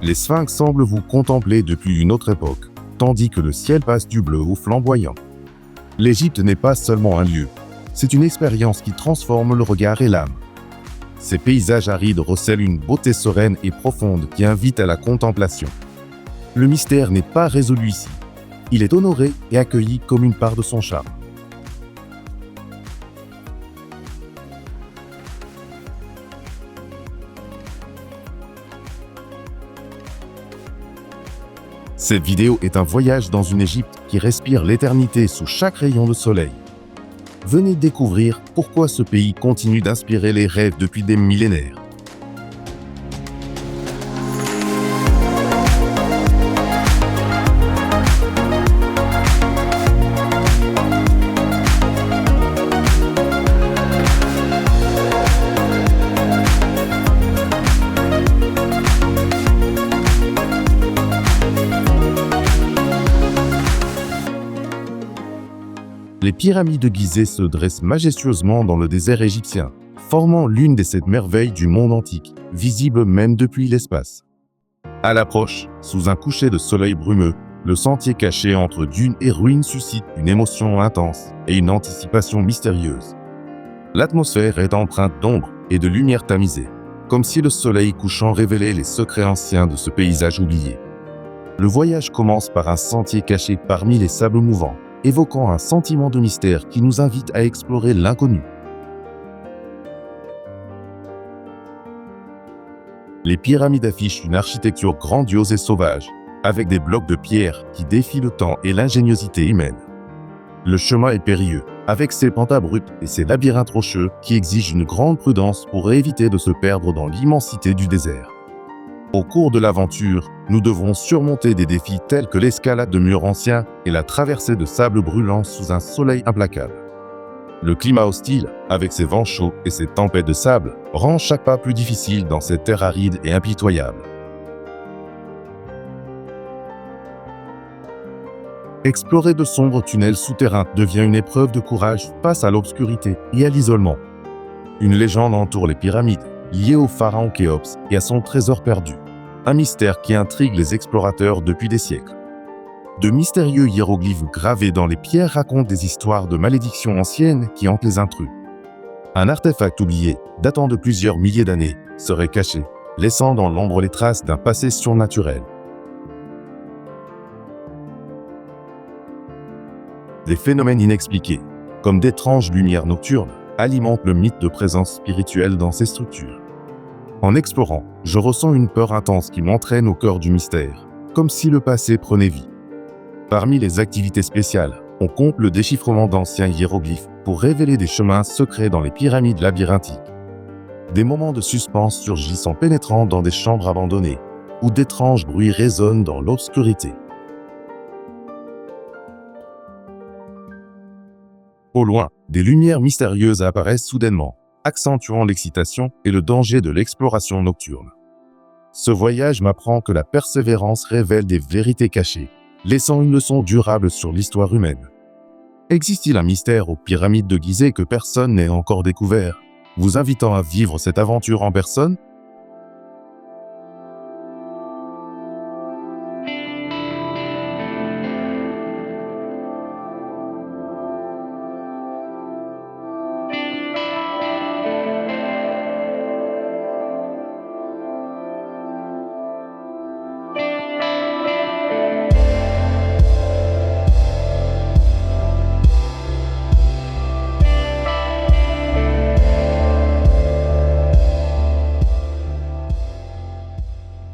Les sphinx semblent vous contempler depuis une autre époque, tandis que le ciel passe du bleu au flamboyant. L'Égypte n'est pas seulement un lieu, c'est une expérience qui transforme le regard et l'âme. Ces paysages arides recèlent une beauté sereine et profonde qui invite à la contemplation. Le mystère n'est pas résolu ici. Il est honoré et accueilli comme une part de son charme. Cette vidéo est un voyage dans une Égypte qui respire l'éternité sous chaque rayon de soleil. Venez découvrir pourquoi ce pays continue d'inspirer les rêves depuis des millénaires. Les pyramides de Gizeh se dressent majestueusement dans le désert égyptien, formant l'une des 7 merveilles du monde antique, visible même depuis l'espace. À l'approche, sous un coucher de soleil brumeux, le sentier caché entre dunes et ruines suscite une émotion intense et une anticipation mystérieuse. L'atmosphère est empreinte d'ombre et de lumière tamisée, comme si le soleil couchant révélait les secrets anciens de ce paysage oublié. Le voyage commence par un sentier caché parmi les sables mouvants, évoquant un sentiment de mystère qui nous invite à explorer l'inconnu. Les pyramides affichent une architecture grandiose et sauvage, avec des blocs de pierre qui défient le temps et l'ingéniosité humaine. Le chemin est périlleux, avec ses pentes abruptes et ses labyrinthes rocheux qui exigent une grande prudence pour éviter de se perdre dans l'immensité du désert. Au cours de l'aventure, nous devrons surmonter des défis tels que l'escalade de murs anciens et la traversée de sable brûlant sous un soleil implacable. Le climat hostile, avec ses vents chauds et ses tempêtes de sable, rend chaque pas plus difficile dans cette terre aride et impitoyable. Explorer de sombres tunnels souterrains devient une épreuve de courage face à l'obscurité et à l'isolement. Une légende entoure les pyramides, liée au pharaon Khéops et à son trésor perdu. Un mystère qui intrigue les explorateurs depuis des siècles. De mystérieux hiéroglyphes gravés dans les pierres racontent des histoires de malédictions anciennes qui hantent les intrus. Un artefact oublié, datant de plusieurs milliers d'années, serait caché, laissant dans l'ombre les traces d'un passé surnaturel. Des phénomènes inexpliqués, comme d'étranges lumières nocturnes, alimentent le mythe de présence spirituelle dans ces structures. En explorant, je ressens une peur intense qui m'entraîne au cœur du mystère, comme si le passé prenait vie. Parmi les activités spéciales, on compte le déchiffrement d'anciens hiéroglyphes pour révéler des chemins secrets dans les pyramides labyrinthiques. Des moments de suspense surgissent en pénétrant dans des chambres abandonnées, où d'étranges bruits résonnent dans l'obscurité. Au loin, des lumières mystérieuses apparaissent soudainement, accentuant l'excitation et le danger de l'exploration nocturne. Ce voyage m'apprend que la persévérance révèle des vérités cachées, laissant une leçon durable sur l'histoire humaine. Existe-t-il un mystère aux pyramides de Gizeh que personne n'ait encore découvert, vous invitant à vivre cette aventure en personne ?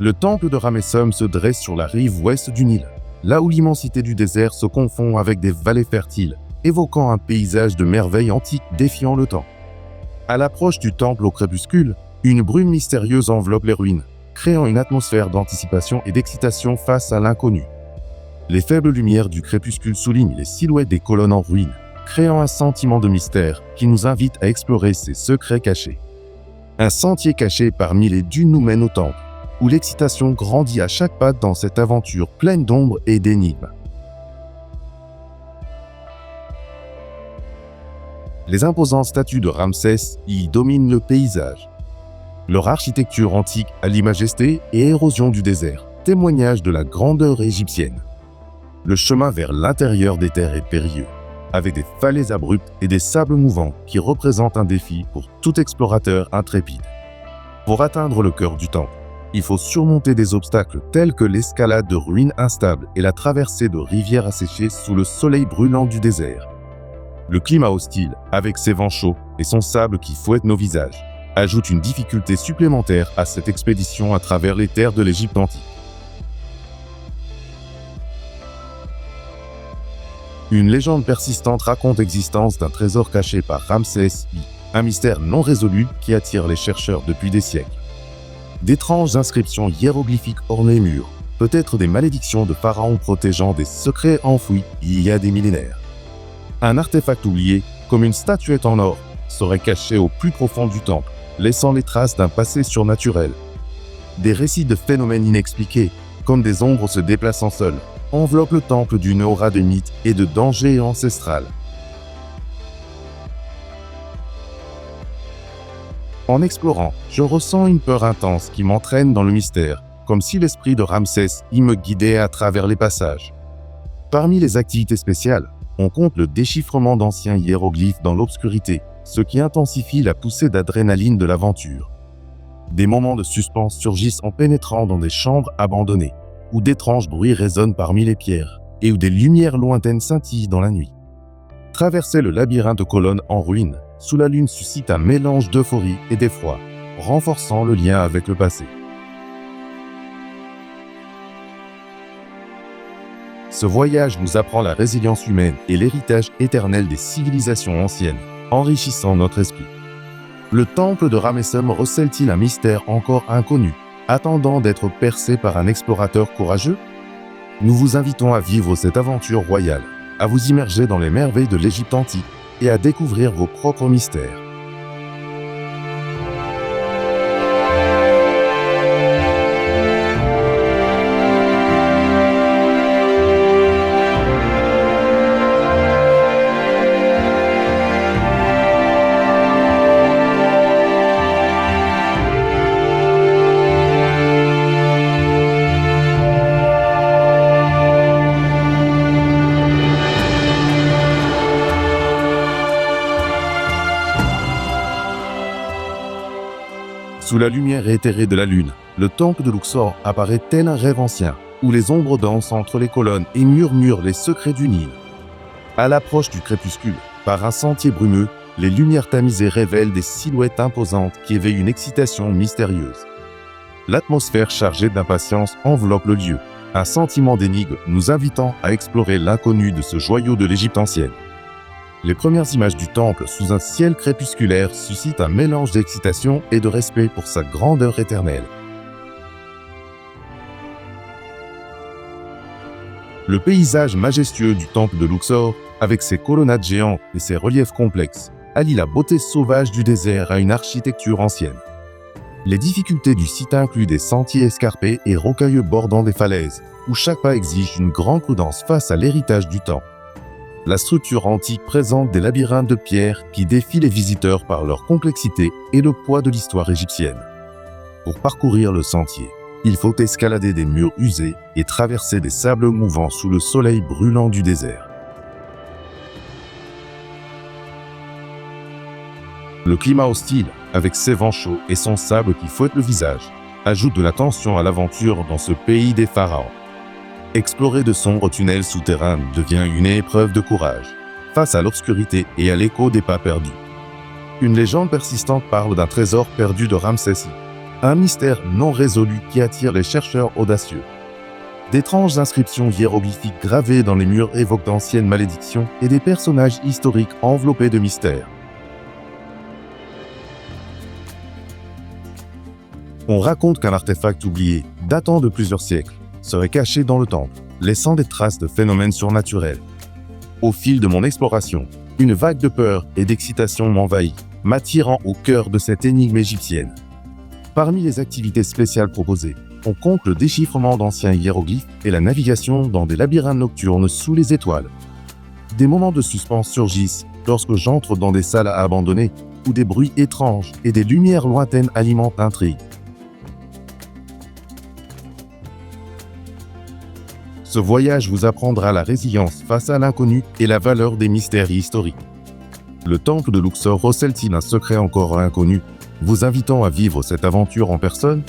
Le temple de Ramessum se dresse sur la rive ouest du Nil, là où l'immensité du désert se confond avec des vallées fertiles, évoquant un paysage de merveilles antiques défiant le temps. À l'approche du temple au crépuscule, une brume mystérieuse enveloppe les ruines, créant une atmosphère d'anticipation et d'excitation face à l'inconnu. Les faibles lumières du crépuscule soulignent les silhouettes des colonnes en ruine, créant un sentiment de mystère qui nous invite à explorer ces secrets cachés. Un sentier caché parmi les dunes nous mène au temple, où l'excitation grandit à chaque pas dans cette aventure pleine d'ombre et d'énigmes. Les imposantes statues de Ramsès y dominent le paysage. Leur architecture antique allie majesté et érosion du désert, témoignage de la grandeur égyptienne. Le chemin vers l'intérieur des terres est périlleux, avec des falaises abruptes et des sables mouvants qui représentent un défi pour tout explorateur intrépide. Pour atteindre le cœur du temple, il faut surmonter des obstacles tels que l'escalade de ruines instables et la traversée de rivières asséchées sous le soleil brûlant du désert. Le climat hostile, avec ses vents chauds et son sable qui fouette nos visages, ajoute une difficulté supplémentaire à cette expédition à travers les terres de l'Égypte antique. Une légende persistante raconte l'existence d'un trésor caché par Ramsès I, un mystère non résolu qui attire les chercheurs depuis des siècles. D'étranges inscriptions hiéroglyphiques ornent les murs, peut-être des malédictions de pharaons protégeant des secrets enfouis il y a des millénaires. Un artefact oublié, comme une statuette en or, serait caché au plus profond du temple, laissant les traces d'un passé surnaturel. Des récits de phénomènes inexpliqués, comme des ombres se déplaçant seules, enveloppent le temple d'une aura de mythes et de dangers ancestral. En explorant, je ressens une peur intense qui m'entraîne dans le mystère, comme si l'esprit de Ramsès I me guidait à travers les passages. Parmi les activités spéciales, on compte le déchiffrement d'anciens hiéroglyphes dans l'obscurité, ce qui intensifie la poussée d'adrénaline de l'aventure. Des moments de suspense surgissent en pénétrant dans des chambres abandonnées, où d'étranges bruits résonnent parmi les pierres, et où des lumières lointaines scintillent dans la nuit. Traverser le labyrinthe de colonnes en ruine, sous la lune suscite un mélange d'euphorie et d'effroi, renforçant le lien avec le passé. Ce voyage nous apprend la résilience humaine et l'héritage éternel des civilisations anciennes, enrichissant notre esprit. Le temple de Ramessem recèle-t-il un mystère encore inconnu, attendant d'être percé par un explorateur courageux? Nous vous invitons à vivre cette aventure royale, à vous immerger dans les merveilles de l'Égypte antique et à découvrir vos propres mystères. Sous la lumière éthérée de la lune, le temple de Luxor apparaît tel un rêve ancien, où les ombres dansent entre les colonnes et murmurent les secrets du Nil. À l'approche du crépuscule, par un sentier brumeux, les lumières tamisées révèlent des silhouettes imposantes qui éveillent une excitation mystérieuse. L'atmosphère chargée d'impatience enveloppe le lieu, un sentiment d'énigme nous invitant à explorer l'inconnu de ce joyau de l'Égypte ancienne. Les premières images du temple sous un ciel crépusculaire suscitent un mélange d'excitation et de respect pour sa grandeur éternelle. Le paysage majestueux du temple de Luxor, avec ses colonnades géantes et ses reliefs complexes, allie la beauté sauvage du désert à une architecture ancienne. Les difficultés du site incluent des sentiers escarpés et rocailleux bordant des falaises, où chaque pas exige une grande prudence face à l'héritage du temps. La structure antique présente des labyrinthes de pierre qui défient les visiteurs par leur complexité et le poids de l'histoire égyptienne. Pour parcourir le sentier, il faut escalader des murs usés et traverser des sables mouvants sous le soleil brûlant du désert. Le climat hostile, avec ses vents chauds et son sable qui fouette le visage, ajoute de la tension à l'aventure dans ce pays des pharaons. Explorer de sombres tunnels souterrains devient une épreuve de courage, face à l'obscurité et à l'écho des pas perdus. Une légende persistante parle d'un trésor perdu de Ramsès I, un mystère non résolu qui attire les chercheurs audacieux. D'étranges inscriptions hiéroglyphiques gravées dans les murs évoquent d'anciennes malédictions et des personnages historiques enveloppés de mystères. On raconte qu'un artefact oublié, datant de plusieurs siècles, serait caché dans le temple, laissant des traces de phénomènes surnaturels. Au fil de mon exploration, une vague de peur et d'excitation m'envahit, m'attirant au cœur de cette énigme égyptienne. Parmi les activités spéciales proposées, on compte le déchiffrement d'anciens hiéroglyphes et la navigation dans des labyrinthes nocturnes sous les étoiles. Des moments de suspense surgissent lorsque j'entre dans des salles abandonnées, où des bruits étranges et des lumières lointaines alimentent l'intrigue. Ce voyage vous apprendra la résilience face à l'inconnu et la valeur des mystères historiques. Le temple de Luxor recèle-t-il un secret encore inconnu, vous invitant à vivre cette aventure en personne?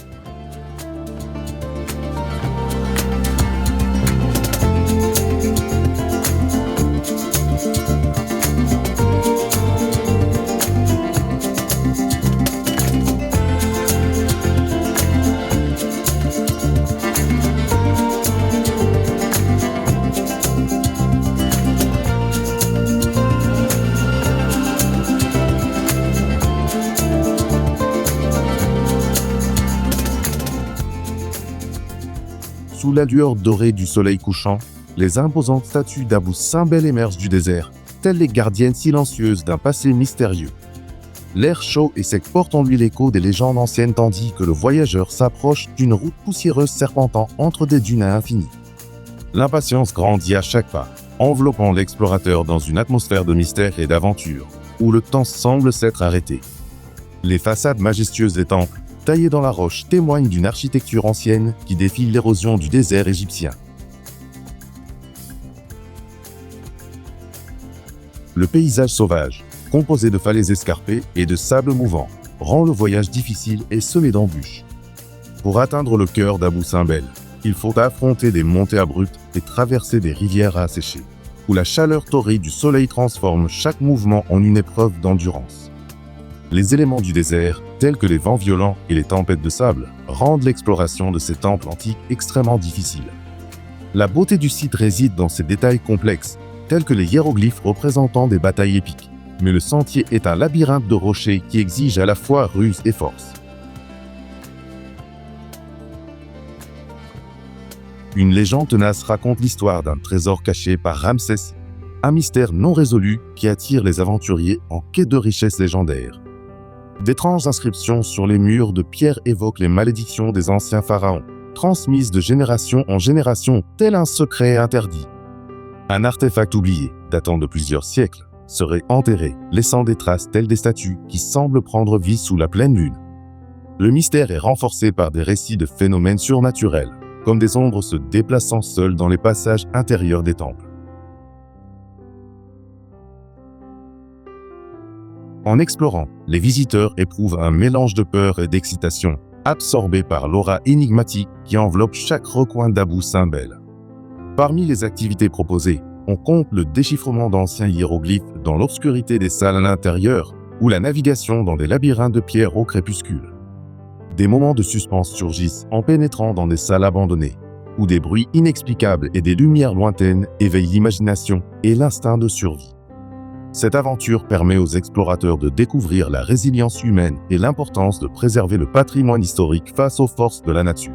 Sous la lueur dorée du soleil couchant, les imposantes statues d'Abou Simbel émergent du désert, telles les gardiennes silencieuses d'un passé mystérieux. L'air chaud et sec porte en lui l'écho des légendes anciennes tandis que le voyageur s'approche d'une route poussiéreuse serpentant entre des dunes infinies. L'impatience grandit à chaque pas, enveloppant l'explorateur dans une atmosphère de mystère et d'aventure, où le temps semble s'être arrêté. Les façades majestueuses des temples, taillées dans la roche, témoignent d'une architecture ancienne qui défie l'érosion du désert égyptien. Le paysage sauvage, composé de falaises escarpées et de sable mouvant, rend le voyage difficile et semé d'embûches. Pour atteindre le cœur d'Abou Simbel, il faut affronter des montées abruptes et traverser des rivières asséchées, où la chaleur torride du soleil transforme chaque mouvement en une épreuve d'endurance. Les éléments du désert, tels que les vents violents et les tempêtes de sable, rendent l'exploration de ces temples antiques extrêmement difficile. La beauté du site réside dans ses détails complexes, tels que les hiéroglyphes représentant des batailles épiques. Mais le sentier est un labyrinthe de rochers qui exige à la fois ruse et force. Une légende tenace raconte l'histoire d'un trésor caché par Ramsès, un mystère non résolu qui attire les aventuriers en quête de richesses légendaires. D'étranges inscriptions sur les murs de pierre évoquent les malédictions des anciens pharaons, transmises de génération en génération, tel un secret interdit. Un artefact oublié, datant de plusieurs siècles, serait enterré, laissant des traces telles des statues qui semblent prendre vie sous la pleine lune. Le mystère est renforcé par des récits de phénomènes surnaturels, comme des ombres se déplaçant seules dans les passages intérieurs des temples. En explorant, les visiteurs éprouvent un mélange de peur et d'excitation, absorbés par l'aura énigmatique qui enveloppe chaque recoin d'Abou Simbel. Parmi les activités proposées, on compte le déchiffrement d'anciens hiéroglyphes dans l'obscurité des salles à l'intérieur ou la navigation dans des labyrinthes de pierre au crépuscule. Des moments de suspense surgissent en pénétrant dans des salles abandonnées, où des bruits inexplicables et des lumières lointaines éveillent l'imagination et l'instinct de survie. Cette aventure permet aux explorateurs de découvrir la résilience humaine et l'importance de préserver le patrimoine historique face aux forces de la nature.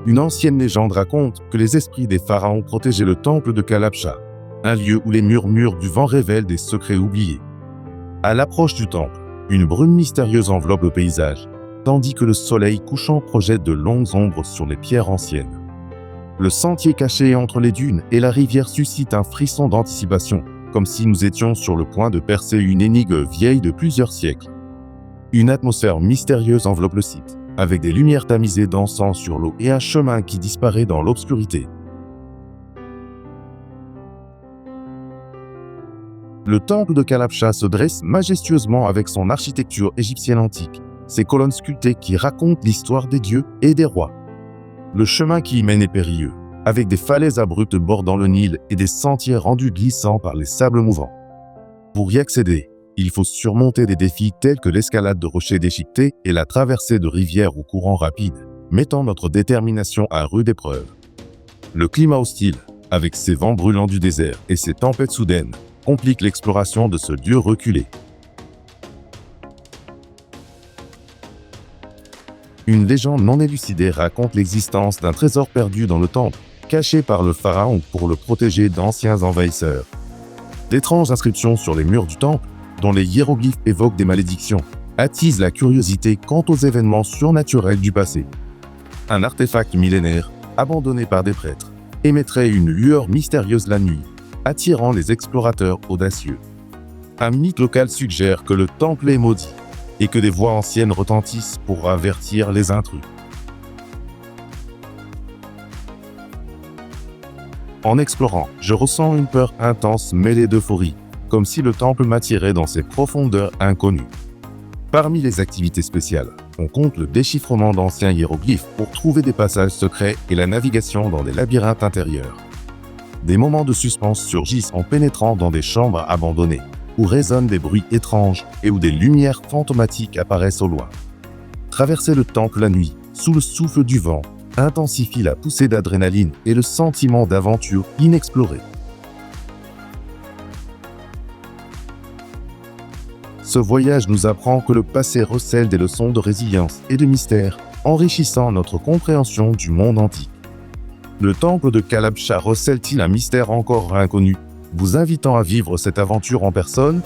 Une ancienne légende raconte que les esprits des pharaons protégeaient le temple de Kalabsha, un lieu où les murmures du vent révèlent des secrets oubliés. À l'approche du temple, une brume mystérieuse enveloppe le paysage, tandis que le soleil couchant projette de longues ombres sur les pierres anciennes. Le sentier caché entre les dunes et la rivière suscite un frisson d'anticipation, comme si nous étions sur le point de percer une énigme vieille de plusieurs siècles. Une atmosphère mystérieuse enveloppe le site, avec des lumières tamisées dansant sur l'eau et un chemin qui disparaît dans l'obscurité. Le temple de Kalabsha se dresse majestueusement avec son architecture égyptienne antique, ses colonnes sculptées qui racontent l'histoire des dieux et des rois. Le chemin qui y mène est périlleux, avec des falaises abruptes bordant le Nil et des sentiers rendus glissants par les sables mouvants. Pour y accéder, il faut surmonter des défis tels que l'escalade de rochers déchiquetés et la traversée de rivières au courant rapide, mettant notre détermination à rude épreuve. Le climat hostile, avec ses vents brûlants du désert et ses tempêtes soudaines, complique l'exploration de ce lieu reculé. Une légende non élucidée raconte l'existence d'un trésor perdu dans le temple, caché par le pharaon pour le protéger d'anciens envahisseurs. D'étranges inscriptions sur les murs du temple, dont les hiéroglyphes évoquent des malédictions, attisent la curiosité quant aux événements surnaturels du passé. Un artefact millénaire, abandonné par des prêtres, émettrait une lueur mystérieuse la nuit, attirant les explorateurs audacieux. Un mythe local suggère que le temple est maudit, et que des voix anciennes retentissent pour avertir les intrus. En explorant, je ressens une peur intense mêlée d'euphorie, comme si le temple m'attirait dans ses profondeurs inconnues. Parmi les activités spéciales, on compte le déchiffrement d'anciens hiéroglyphes pour trouver des passages secrets et la navigation dans des labyrinthes intérieurs. Des moments de suspense surgissent en pénétrant dans des chambres abandonnées, où résonnent des bruits étranges et où des lumières fantomatiques apparaissent au loin. Traverser le temple la nuit, sous le souffle du vent, intensifie la poussée d'adrénaline et le sentiment d'aventure inexplorée. Ce voyage nous apprend que le passé recèle des leçons de résilience et de mystère, enrichissant notre compréhension du monde antique. Le temple de Kalabsha recèle-t-il un mystère encore inconnu, vous invitant à vivre cette aventure en personne?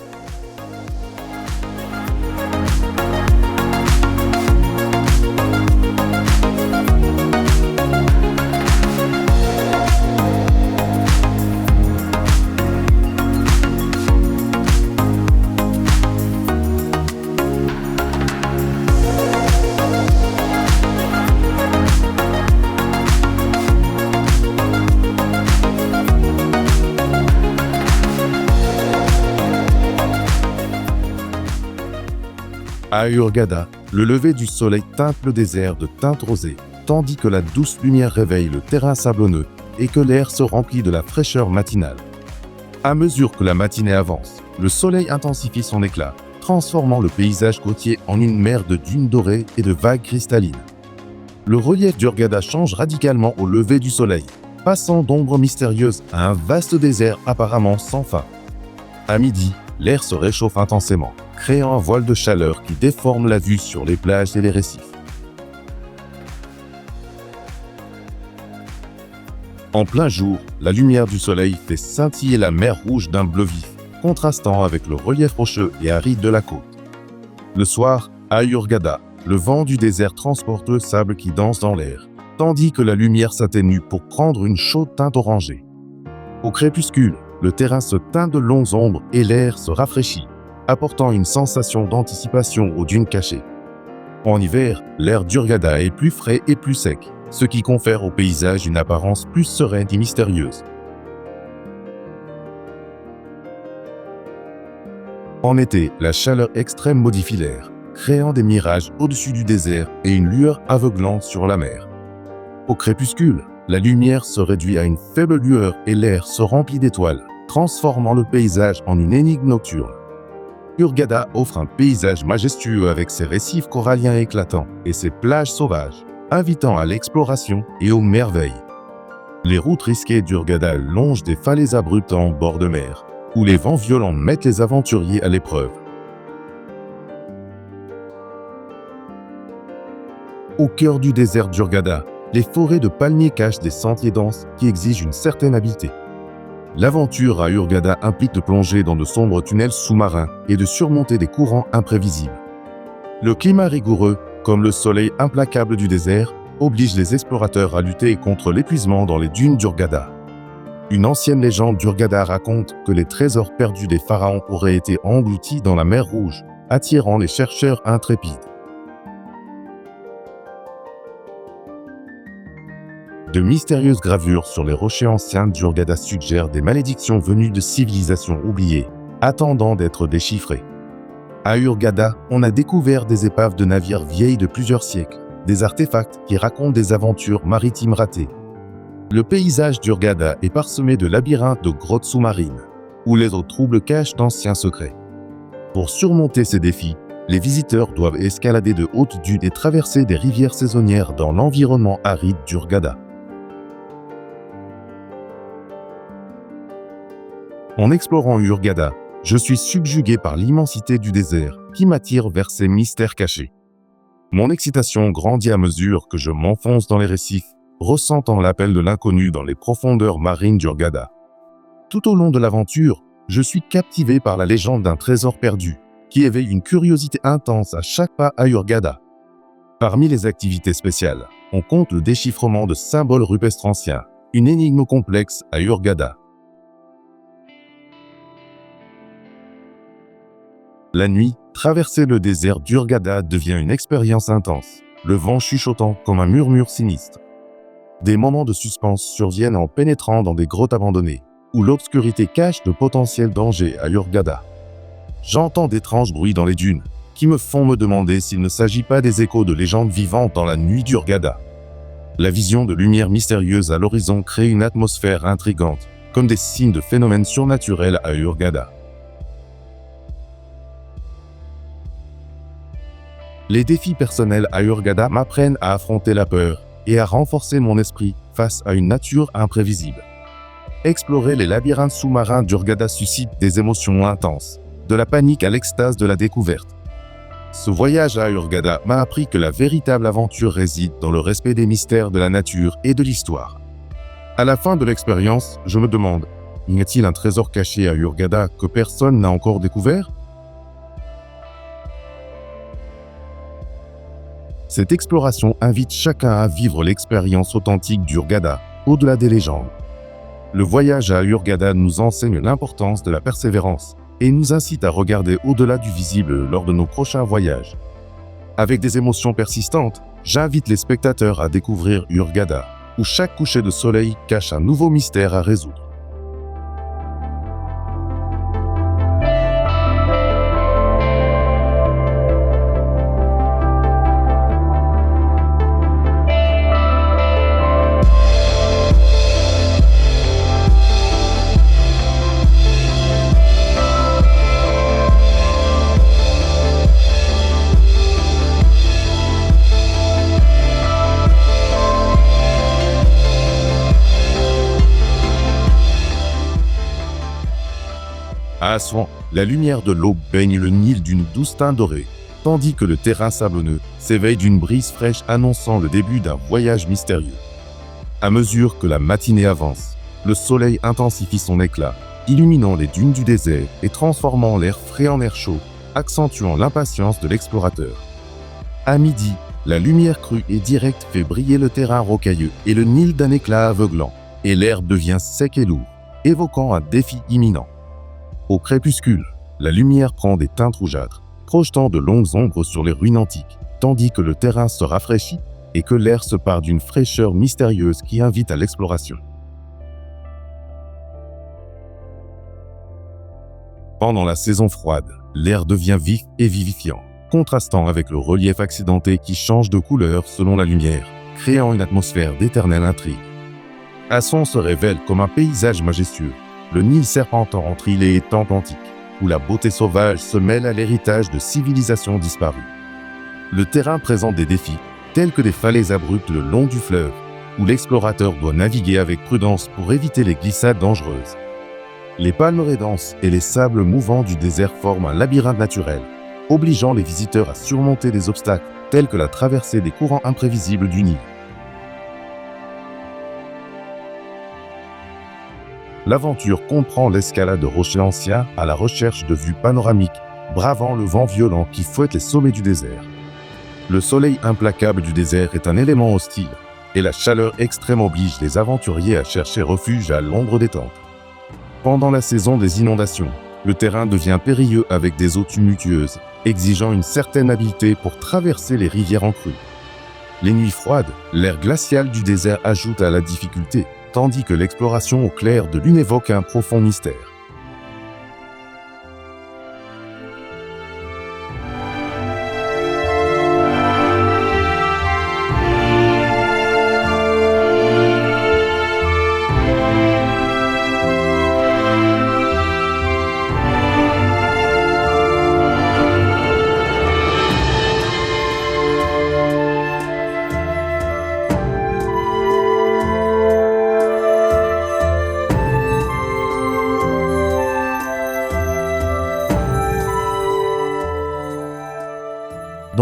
À Hurghada, le lever du soleil teinte le désert de teintes rosées, tandis que la douce lumière réveille le terrain sablonneux et que l'air se remplit de la fraîcheur matinale. À mesure que la matinée avance, le soleil intensifie son éclat, transformant le paysage côtier en une mer de dunes dorées et de vagues cristallines. Le relief d'Hurghada change radicalement au lever du soleil, passant d'ombres mystérieuses à un vaste désert apparemment sans fin. À midi, l'air se réchauffe intensément, créant un voile de chaleur qui déforme la vue sur les plages et les récifs. En plein jour, la lumière du soleil fait scintiller la mer Rouge d'un bleu vif, contrastant avec le relief rocheux et aride de la côte. Le soir, à Hurghada, le vent du désert transporte le sable qui danse dans l'air, tandis que la lumière s'atténue pour prendre une chaude teinte orangée. Au crépuscule, le terrain se teint de longues ombres et l'air se rafraîchit, apportant une sensation d'anticipation aux dunes cachées. En hiver, l'air d'Hurghada est plus frais et plus sec, ce qui confère au paysage une apparence plus sereine et mystérieuse. En été, la chaleur extrême modifie l'air, créant des mirages au-dessus du désert et une lueur aveuglante sur la mer. Au crépuscule, la lumière se réduit à une faible lueur et l'air se remplit d'étoiles, transformant le paysage en une énigme nocturne. Hurghada offre un paysage majestueux avec ses récifs coralliens éclatants et ses plages sauvages, invitant à l'exploration et aux merveilles. Les routes risquées d'Hurghada longent des falaises abruptes en bord de mer, où les vents violents mettent les aventuriers à l'épreuve. Au cœur du désert d'Hurghada, les forêts de palmiers cachent des sentiers denses qui exigent une certaine habileté. L'aventure à Hurghada implique de plonger dans de sombres tunnels sous-marins et de surmonter des courants imprévisibles. Le climat rigoureux, comme le soleil implacable du désert, oblige les explorateurs à lutter contre l'épuisement dans les dunes d'Hurghada. Une ancienne légende d'Hurghada raconte que les trésors perdus des pharaons auraient été engloutis dans la mer Rouge, attirant les chercheurs intrépides. De mystérieuses gravures sur les rochers anciens d'Hurghada suggèrent des malédictions venues de civilisations oubliées, attendant d'être déchiffrées. À Hurghada, on a découvert des épaves de navires vieilles de plusieurs siècles, des artefacts qui racontent des aventures maritimes ratées. Le paysage d'Hurghada est parsemé de labyrinthes de grottes sous-marines, où les eaux troubles cachent d'anciens secrets. Pour surmonter ces défis, les visiteurs doivent escalader de hautes dunes et traverser des rivières saisonnières dans l'environnement aride d'Hurghada. En explorant Hurghada, je suis subjugué par l'immensité du désert qui m'attire vers ses mystères cachés. Mon excitation grandit à mesure que je m'enfonce dans les récifs, ressentant l'appel de l'inconnu dans les profondeurs marines d'Hurghada. Tout au long de l'aventure, je suis captivé par la légende d'un trésor perdu, qui éveille une curiosité intense à chaque pas à Hurghada. Parmi les activités spéciales, on compte le déchiffrement de symboles rupestres anciens, une énigme complexe à Hurghada. La nuit, traverser le désert d'Hurghada devient une expérience intense, le vent chuchotant comme un murmure sinistre. Des moments de suspense surviennent en pénétrant dans des grottes abandonnées, où l'obscurité cache de potentiels dangers à Hurghada. J'entends d'étranges bruits dans les dunes, qui me font me demander s'il ne s'agit pas des échos de légendes vivantes dans la nuit d'Hurghada. La vision de lumière mystérieuse à l'horizon crée une atmosphère intrigante, comme des signes de phénomènes surnaturels à Hurghada. Les défis personnels à Hurghada m'apprennent à affronter la peur et à renforcer mon esprit face à une nature imprévisible. Explorer les labyrinthes sous-marins d'Hurghada suscite des émotions intenses, de la panique à l'extase de la découverte. Ce voyage à Hurghada m'a appris que la véritable aventure réside dans le respect des mystères de la nature et de l'histoire. À la fin de l'expérience, je me demande, y a-t-il un trésor caché à Hurghada que personne n'a encore découvert ? Cette exploration invite chacun à vivre l'expérience authentique d'Hurghada, au-delà des légendes. Le voyage à Hurghada nous enseigne l'importance de la persévérance et nous incite à regarder au-delà du visible lors de nos prochains voyages. Avec des émotions persistantes, j'invite les spectateurs à découvrir Hurghada, où chaque coucher de soleil cache un nouveau mystère à résoudre. À Assouan, la lumière de l'aube baigne le Nil d'une douce teinte dorée, tandis que le terrain sablonneux s'éveille d'une brise fraîche annonçant le début d'un voyage mystérieux. À mesure que la matinée avance, le soleil intensifie son éclat, illuminant les dunes du désert et transformant l'air frais en air chaud, accentuant l'impatience de l'explorateur. À midi, la lumière crue et directe fait briller le terrain rocailleux et le Nil d'un éclat aveuglant, et l'air devient sec et lourd, évoquant un défi imminent. Au crépuscule, la lumière prend des teintes rougeâtres, projetant de longues ombres sur les ruines antiques, tandis que le terrain se rafraîchit et que l'air se pare d'une fraîcheur mystérieuse qui invite à l'exploration. Pendant la saison froide, l'air devient vif et vivifiant, contrastant avec le relief accidenté qui change de couleur selon la lumière, créant une atmosphère d'éternelle intrigue. Assouan se révèle comme un paysage majestueux, le Nil serpentant entre îles et étangs antiques, où la beauté sauvage se mêle à l'héritage de civilisations disparues. Le terrain présente des défis, tels que des falaises abruptes le long du fleuve, où l'explorateur doit naviguer avec prudence pour éviter les glissades dangereuses. Les palmeraies denses et les sables mouvants du désert forment un labyrinthe naturel, obligeant les visiteurs à surmonter des obstacles tels que la traversée des courants imprévisibles du Nil. L'aventure comprend l'escalade de rochers anciens à la recherche de vues panoramiques, bravant le vent violent qui fouette les sommets du désert. Le soleil implacable du désert est un élément hostile, et la chaleur extrême oblige les aventuriers à chercher refuge à l'ombre des tentes. Pendant la saison des inondations, le terrain devient périlleux avec des eaux tumultueuses, exigeant une certaine habileté pour traverser les rivières en crue. Les nuits froides, l'air glacial du désert ajoute à la difficulté, tandis que l'exploration au clair de lune évoque un profond mystère.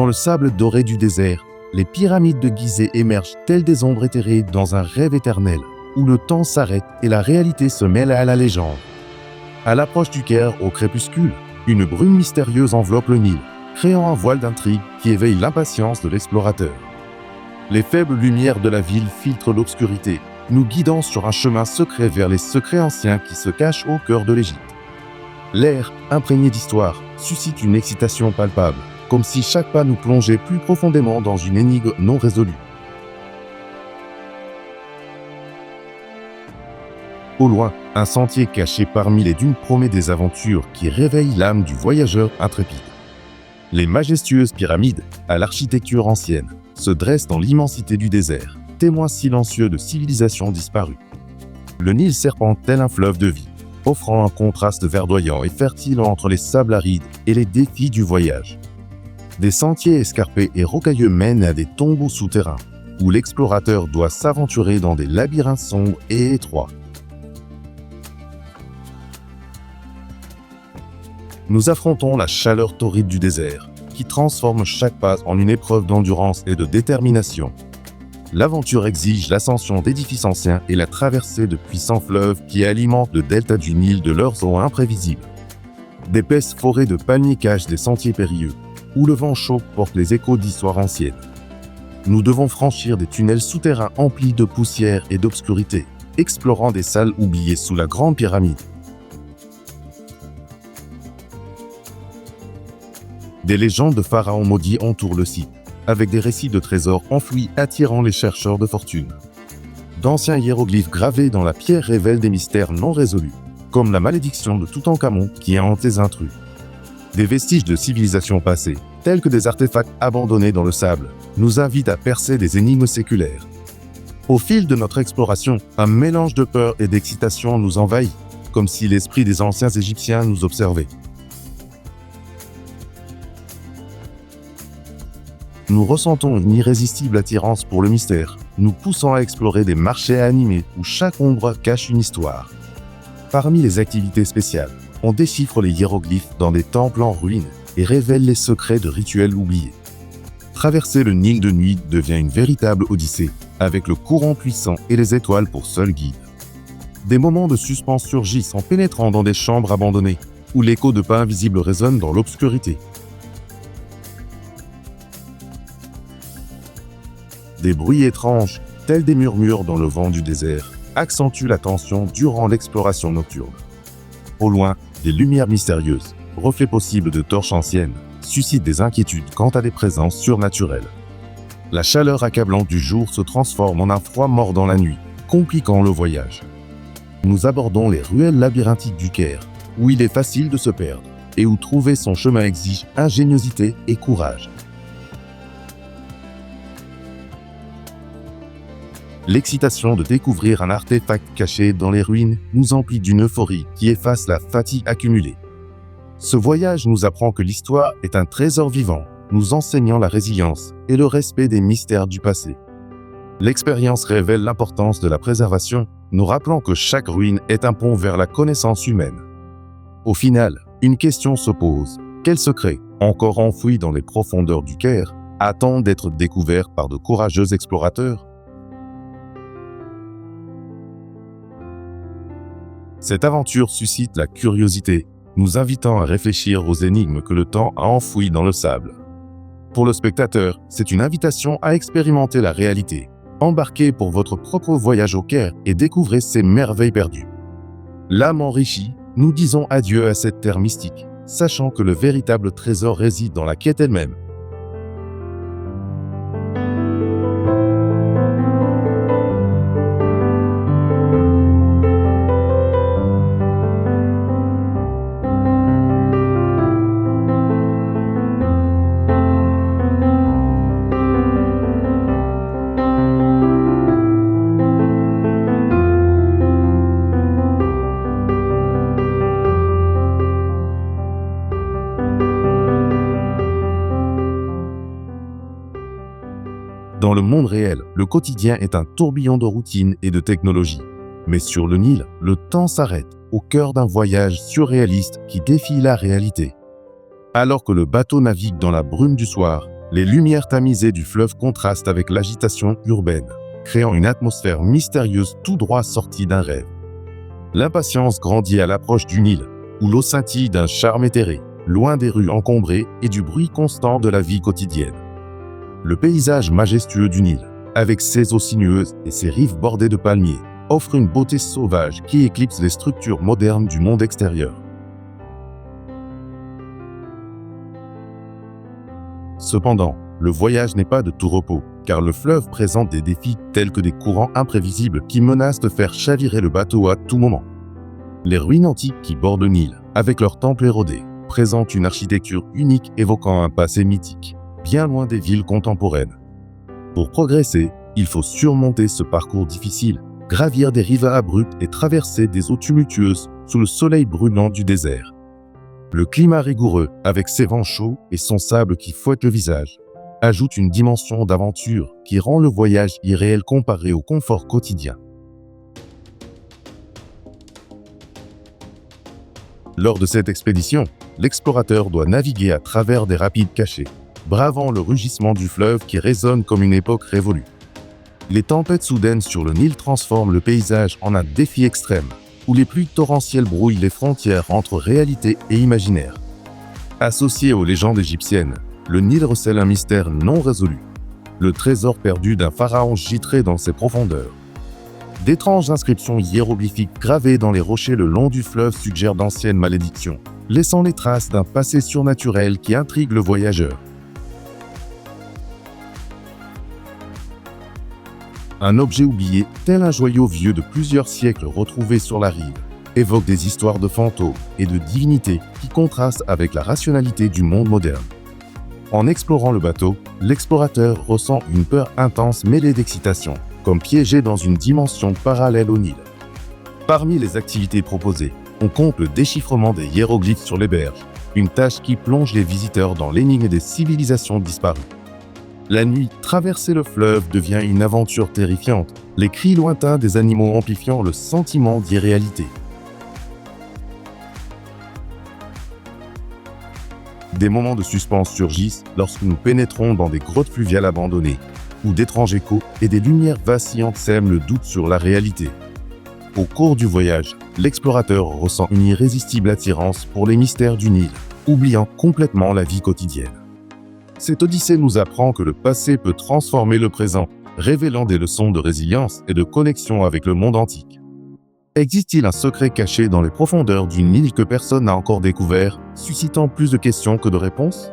le sable doré du désert, les pyramides de Gizeh émergent telles des ombres éthérées dans un rêve éternel, où le temps s'arrête et la réalité se mêle à la légende. À l'approche du Caire, au crépuscule, une brume mystérieuse enveloppe le Nil, créant un voile d'intrigue qui éveille l'impatience de l'explorateur. Les faibles lumières de la ville filtrent l'obscurité, nous guidant sur un chemin secret vers les secrets anciens qui se cachent au cœur de l'Égypte. L'air, imprégné d'histoire, suscite une excitation palpable, comme si chaque pas nous plongeait plus profondément dans une énigme non résolue. Au loin, un sentier caché parmi les dunes promet des aventures qui réveillent l'âme du voyageur intrépide. Les majestueuses pyramides, à l'architecture ancienne, se dressent dans l'immensité du désert, témoins silencieux de civilisations disparues. Le Nil serpente tel un fleuve de vie, offrant un contraste verdoyant et fertile entre les sables arides et les défis du voyage. Des sentiers escarpés et rocailleux mènent à des tombeaux souterrains, où l'explorateur doit s'aventurer dans des labyrinthes sombres et étroits. Nous affrontons la chaleur torride du désert, qui transforme chaque pas en une épreuve d'endurance et de détermination. L'aventure exige l'ascension d'édifices anciens et la traversée de puissants fleuves qui alimentent le delta du Nil de leurs eaux imprévisibles. D'épaisses forêts de palmiers cachent des sentiers périlleux, où le vent chaud porte les échos d'histoires anciennes. Nous devons franchir des tunnels souterrains emplis de poussière et d'obscurité, explorant des salles oubliées sous la grande pyramide. Des légendes de pharaons maudits entourent le site, avec des récits de trésors enfouis attirant les chercheurs de fortune. D'anciens hiéroglyphes gravés dans la pierre révèlent des mystères non résolus, comme la malédiction de Toutankhamon qui hante les intrus. Des vestiges de civilisations passées, tels que des artefacts abandonnés dans le sable, nous invitent à percer des énigmes séculaires. Au fil de notre exploration, un mélange de peur et d'excitation nous envahit, comme si l'esprit des anciens Égyptiens nous observait. Nous ressentons une irrésistible attirance pour le mystère, nous poussant à explorer des marchés animés où chaque ombre cache une histoire. Parmi les activités spéciales, on déchiffre les hiéroglyphes dans des temples en ruine et révèle les secrets de rituels oubliés. Traverser le Nil de nuit devient une véritable odyssée, avec le courant puissant et les étoiles pour seul guide. Des moments de suspense surgissent en pénétrant dans des chambres abandonnées, où l'écho de pas invisibles résonne dans l'obscurité. Des bruits étranges, tels des murmures dans le vent du désert, accentuent la tension durant l'exploration nocturne. Au loin, des lumières mystérieuses, reflets possibles de torches anciennes, suscitent des inquiétudes quant à des présences surnaturelles. La chaleur accablante du jour se transforme en un froid mordant la nuit, compliquant le voyage. Nous abordons les ruelles labyrinthiques du Caire, où il est facile de se perdre, et où trouver son chemin exige ingéniosité et courage. L'excitation de découvrir un artefact caché dans les ruines nous emplit d'une euphorie qui efface la fatigue accumulée. Ce voyage nous apprend que l'histoire est un trésor vivant, nous enseignant la résilience et le respect des mystères du passé. L'expérience révèle l'importance de la préservation, nous rappelant que chaque ruine est un pont vers la connaissance humaine. Au final, une question se pose. Quel secret, encore enfoui dans les profondeurs du Caire, attend d'être découvert par de courageux explorateurs? Cette aventure suscite la curiosité, nous invitant à réfléchir aux énigmes que le temps a enfouies dans le sable. Pour le spectateur, c'est une invitation à expérimenter la réalité. Embarquez pour votre propre voyage au Caire et découvrez ces merveilles perdues. L'âme enrichie, nous disons adieu à cette terre mystique, sachant que le véritable trésor réside dans la quête elle-même. Dans le monde réel, le quotidien est un tourbillon de routine et de technologie. Mais sur le Nil, le temps s'arrête, au cœur d'un voyage surréaliste qui défie la réalité. Alors que le bateau navigue dans la brume du soir, Les lumières tamisées du fleuve contrastent avec l'agitation urbaine, créant une atmosphère mystérieuse tout droit sortie d'un rêve. L'impatience grandit à l'approche du Nil, où l'eau scintille d'un charme éthéré, loin des rues encombrées et du bruit constant de la vie quotidienne. Le paysage majestueux du Nil, avec ses eaux sinueuses et ses rives bordées de palmiers, offre une beauté sauvage qui éclipse les structures modernes du monde extérieur. Cependant, le voyage n'est pas de tout repos, car le fleuve présente des défis tels que des courants imprévisibles qui menacent de faire chavirer le bateau à tout moment. Les ruines antiques qui bordent le Nil, avec leurs temples érodés, présentent une architecture unique évoquant un passé mythique, bien loin des villes contemporaines. Pour progresser, il faut surmonter ce parcours difficile, gravir des rives abruptes et traverser des eaux tumultueuses sous le soleil brûlant du désert. Le climat rigoureux, avec ses vents chauds et son sable qui fouette le visage, ajoute une dimension d'aventure qui rend le voyage irréel comparé au confort quotidien. Lors de cette expédition, l'explorateur doit naviguer à travers des rapides cachés, bravant le rugissement du fleuve qui résonne comme une époque révolue. Les tempêtes soudaines sur le Nil transforment le paysage en un défi extrême, où les pluies torrentielles brouillent les frontières entre réalité et imaginaire. Associé aux légendes égyptiennes, le Nil recèle un mystère non résolu, le trésor perdu d'un pharaon gitré dans ses profondeurs. D'étranges inscriptions hiéroglyphiques gravées dans les rochers le long du fleuve suggèrent d'anciennes malédictions, laissant les traces d'un passé surnaturel qui intrigue le voyageur. Un objet oublié, tel un joyau vieux de plusieurs siècles retrouvé sur la rive, évoque des histoires de fantômes et de divinités qui contrastent avec la rationalité du monde moderne. En explorant le bateau, l'explorateur ressent une peur intense mêlée d'excitation, comme piégé dans une dimension parallèle au Nil. Parmi les activités proposées, on compte le déchiffrement des hiéroglyphes sur les berges, une tâche qui plonge les visiteurs dans l'énigme des civilisations disparues. La nuit, traverser le fleuve devient une aventure terrifiante, les cris lointains des animaux amplifiant le sentiment d'irréalité. Des moments de suspense surgissent lorsque nous pénétrons dans des grottes fluviales abandonnées, où d'étranges échos et des lumières vacillantes sèment le doute sur la réalité. Au cours du voyage, l'explorateur ressent une irrésistible attirance pour les mystères du Nil, oubliant complètement la vie quotidienne. Cette odyssée nous apprend que le passé peut transformer le présent, révélant des leçons de résilience et de connexion avec le monde antique. Existe-t-il un secret caché dans les profondeurs du Nil que personne n'a encore découvert, suscitant plus de questions que de réponses?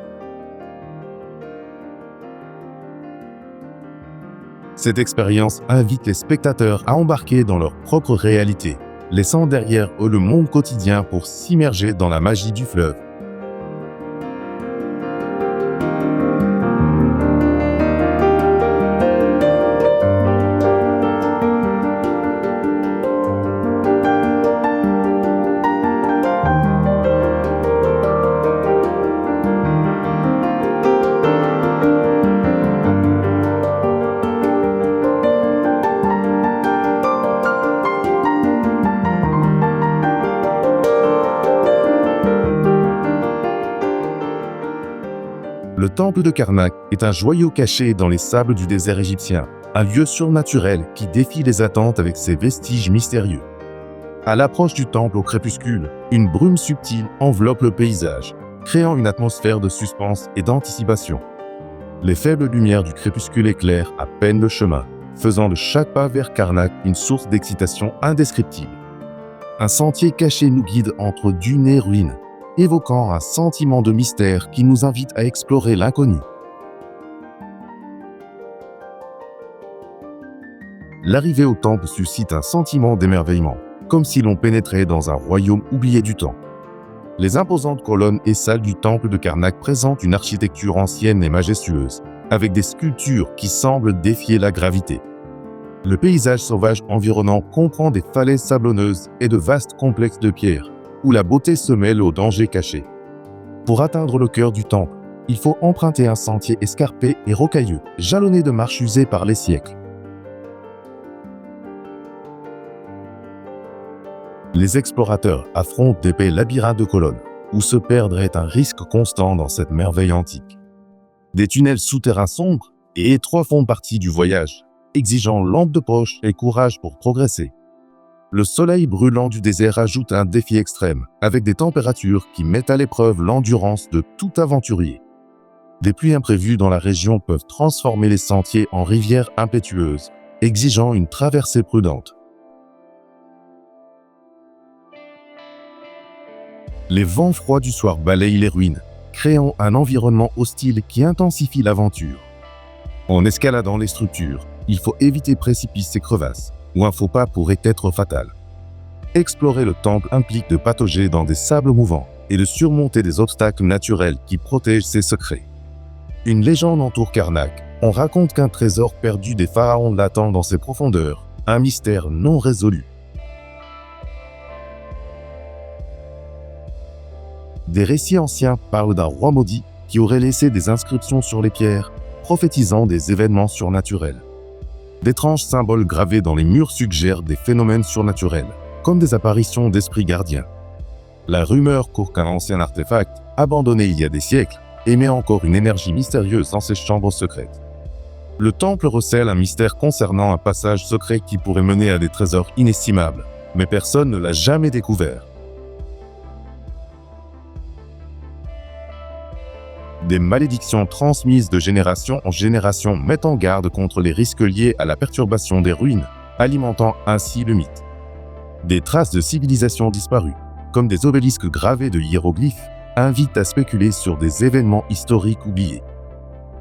Cette expérience invite les spectateurs à embarquer dans leur propre réalité, laissant derrière eux le monde quotidien pour s'immerger dans la magie du fleuve. Le temple de Karnak est un joyau caché dans les sables du désert égyptien, un lieu surnaturel qui défie les attentes avec ses vestiges mystérieux. À l'approche du temple au crépuscule, une brume subtile enveloppe le paysage, créant une atmosphère de suspense et d'anticipation. Les faibles lumières du crépuscule éclairent à peine le chemin, faisant de chaque pas vers Karnak une source d'excitation indescriptible. Un sentier caché nous guide entre dunes et ruines, évoquant un sentiment de mystère qui nous invite à explorer l'inconnu. L'arrivée au temple suscite un sentiment d'émerveillement, comme si l'on pénétrait dans un royaume oublié du temps. Les imposantes colonnes et salles du temple de Karnak présentent une architecture ancienne et majestueuse, avec des sculptures qui semblent défier la gravité. Le paysage sauvage environnant comprend des falaises sablonneuses et de vastes complexes de pierres, où la beauté se mêle aux dangers cachés. Pour atteindre le cœur du temple, il faut emprunter un sentier escarpé et rocailleux, jalonné de marches usées par les siècles. Les explorateurs affrontent d'épais labyrinthes de colonnes, où se perdre est un risque constant dans cette merveille antique. Des tunnels souterrains sombres et étroits font partie du voyage, exigeant lampe de poche et courage pour progresser. Le soleil brûlant du désert ajoute un défi extrême, avec des températures qui mettent à l'épreuve l'endurance de tout aventurier. Des pluies imprévues dans la région peuvent transformer les sentiers en rivières impétueuses, exigeant une traversée prudente. Les vents froids du soir balayent les ruines, créant un environnement hostile qui intensifie l'aventure. En escaladant les structures, il faut éviter précipices et crevasses, où un faux pas pourrait être fatal. Explorer le temple implique de patauger dans des sables mouvants et de surmonter des obstacles naturels qui protègent ses secrets. Une légende entoure Karnak. On raconte qu'un trésor perdu des pharaons l'attend dans ses profondeurs, un mystère non résolu. Des récits anciens parlent d'un roi maudit qui aurait laissé des inscriptions sur les pierres, prophétisant des événements surnaturels. D'étranges symboles gravés dans les murs suggèrent des phénomènes surnaturels, comme des apparitions d'esprits gardiens. La rumeur court qu'un ancien artefact, abandonné il y a des siècles, émet encore une énergie mystérieuse dans ses chambres secrètes. Le temple recèle un mystère concernant un passage secret qui pourrait mener à des trésors inestimables, mais personne ne l'a jamais découvert. Des malédictions transmises de génération en génération mettent en garde contre les risques liés à la perturbation des ruines, alimentant ainsi le mythe. Des traces de civilisations disparues, comme des obélisques gravés de hiéroglyphes, invitent à spéculer sur des événements historiques oubliés.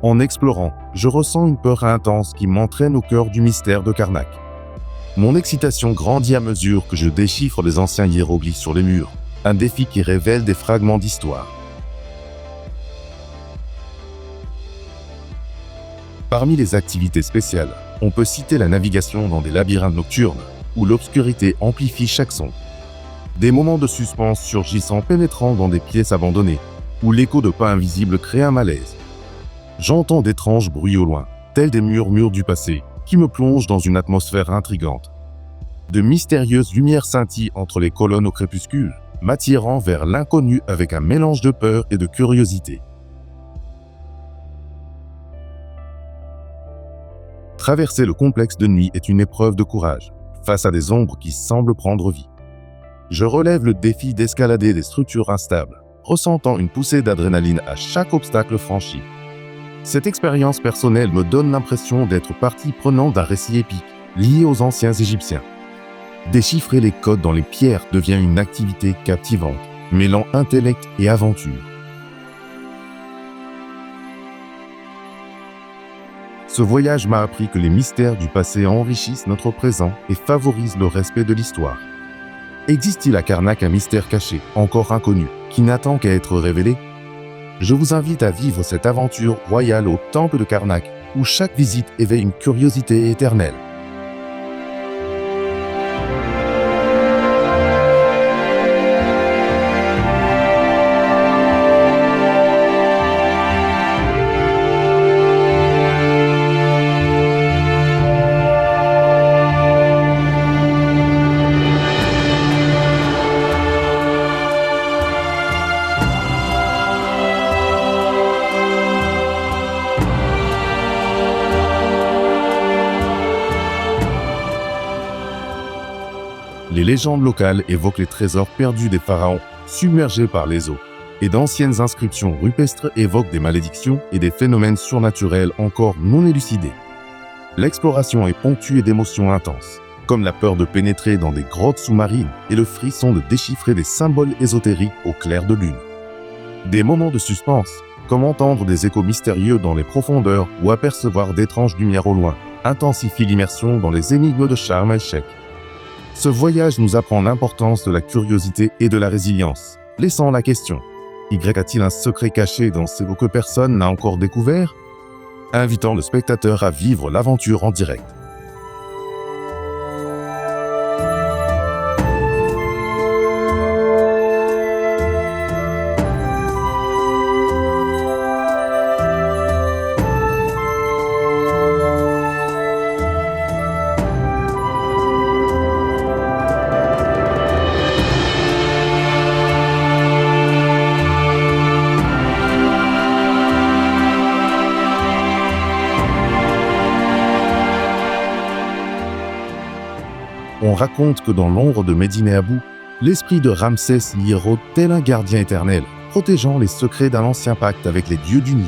En explorant, je ressens une peur intense qui m'entraîne au cœur du mystère de Karnak. Mon excitation grandit à mesure que je déchiffre les anciens hiéroglyphes sur les murs, un défi qui révèle des fragments d'histoire. Parmi les activités spéciales, on peut citer la navigation dans des labyrinthes nocturnes, où l'obscurité amplifie chaque son. Des moments de suspense surgissent en pénétrant dans des pièces abandonnées, où l'écho de pas invisibles crée un malaise. J'entends d'étranges bruits au loin, tels des murmures du passé, qui me plongent dans une atmosphère intrigante. De mystérieuses lumières scintillent entre les colonnes au crépuscule, m'attirant vers l'inconnu avec un mélange de peur et de curiosité. Traverser le complexe de nuit est une épreuve de courage, face à des ombres qui semblent prendre vie. Je relève le défi d'escalader des structures instables, ressentant une poussée d'adrénaline à chaque obstacle franchi. Cette expérience personnelle me donne l'impression d'être partie prenante d'un récit épique, lié aux anciens Égyptiens. Déchiffrer les codes dans les pierres devient une activité captivante, mêlant intellect et aventure. Ce voyage m'a appris que les mystères du passé enrichissent notre présent et favorisent le respect de l'histoire. Existe-t-il à Karnak un mystère caché, encore inconnu, qui n'attend qu'à être révélé? Je vous invite à vivre cette aventure royale au temple de Karnak, où chaque visite éveille une curiosité éternelle. Les légendes locales évoquent les trésors perdus des pharaons, submergés par les eaux, et d'anciennes inscriptions rupestres évoquent des malédictions et des phénomènes surnaturels encore non élucidés. L'exploration est ponctuée d'émotions intenses, comme la peur de pénétrer dans des grottes sous-marines et le frisson de déchiffrer des symboles ésotériques au clair de lune. Des moments de suspense, comme entendre des échos mystérieux dans les profondeurs ou apercevoir d'étranges lumières au loin, intensifient l'immersion dans les énigmes de Sharm el-Sheikh. Ce voyage nous apprend l'importance de la curiosité et de la résilience, laissant la question: Y a-t-il un secret caché dans ce que personne n'a encore découvert? Invitant le spectateur à vivre l'aventure en direct. On raconte que dans l'ombre de Médine Abou, l'esprit de Ramsès y rôde tel un gardien éternel, protégeant les secrets d'un ancien pacte avec les dieux du Nil.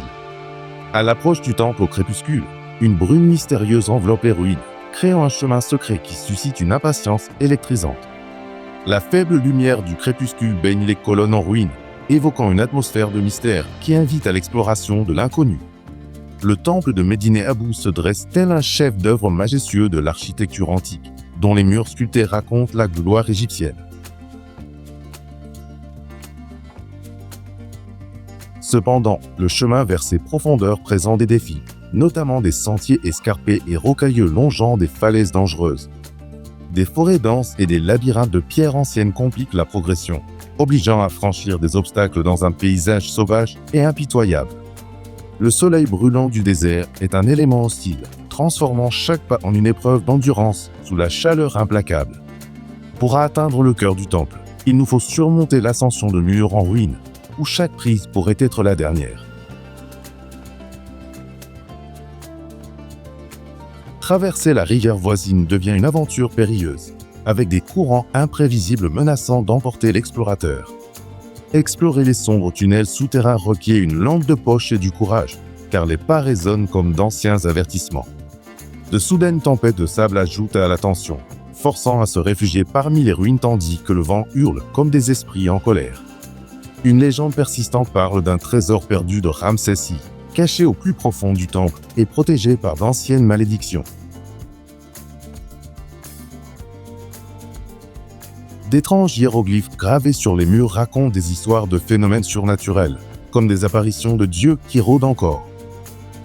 À l'approche du temple au crépuscule, une brume mystérieuse enveloppe les ruines, créant un chemin secret qui suscite une impatience électrisante. La faible lumière du crépuscule baigne les colonnes en ruine, évoquant une atmosphère de mystère qui invite à l'exploration de l'inconnu. Le temple de Médine Abou se dresse tel un chef-d'œuvre majestueux de l'architecture antique, dont les murs sculptés racontent la gloire égyptienne. Cependant, le chemin vers ses profondeurs présente des défis, notamment des sentiers escarpés et rocailleux longeant des falaises dangereuses. Des forêts denses et des labyrinthes de pierres anciennes compliquent la progression, obligeant à franchir des obstacles dans un paysage sauvage et impitoyable. Le soleil brûlant du désert est un élément hostile, transformant chaque pas en une épreuve d'endurance sous la chaleur implacable. Pour atteindre le cœur du temple, il nous faut surmonter l'ascension de murs en ruine, où chaque prise pourrait être la dernière. Traverser la rivière voisine devient une aventure périlleuse, avec des courants imprévisibles menaçant d'emporter l'explorateur. Explorer les sombres tunnels souterrains requiert une lampe de poche et du courage, car les pas résonnent comme d'anciens avertissements. De soudaines tempêtes de sable ajoutent à la tension, forçant à se réfugier parmi les ruines tandis que le vent hurle comme des esprits en colère. Une légende persistante parle d'un trésor perdu de Ramsès I, caché au plus profond du temple et protégé par d'anciennes malédictions. D'étranges hiéroglyphes gravés sur les murs racontent des histoires de phénomènes surnaturels, comme des apparitions de dieux qui rôdent encore.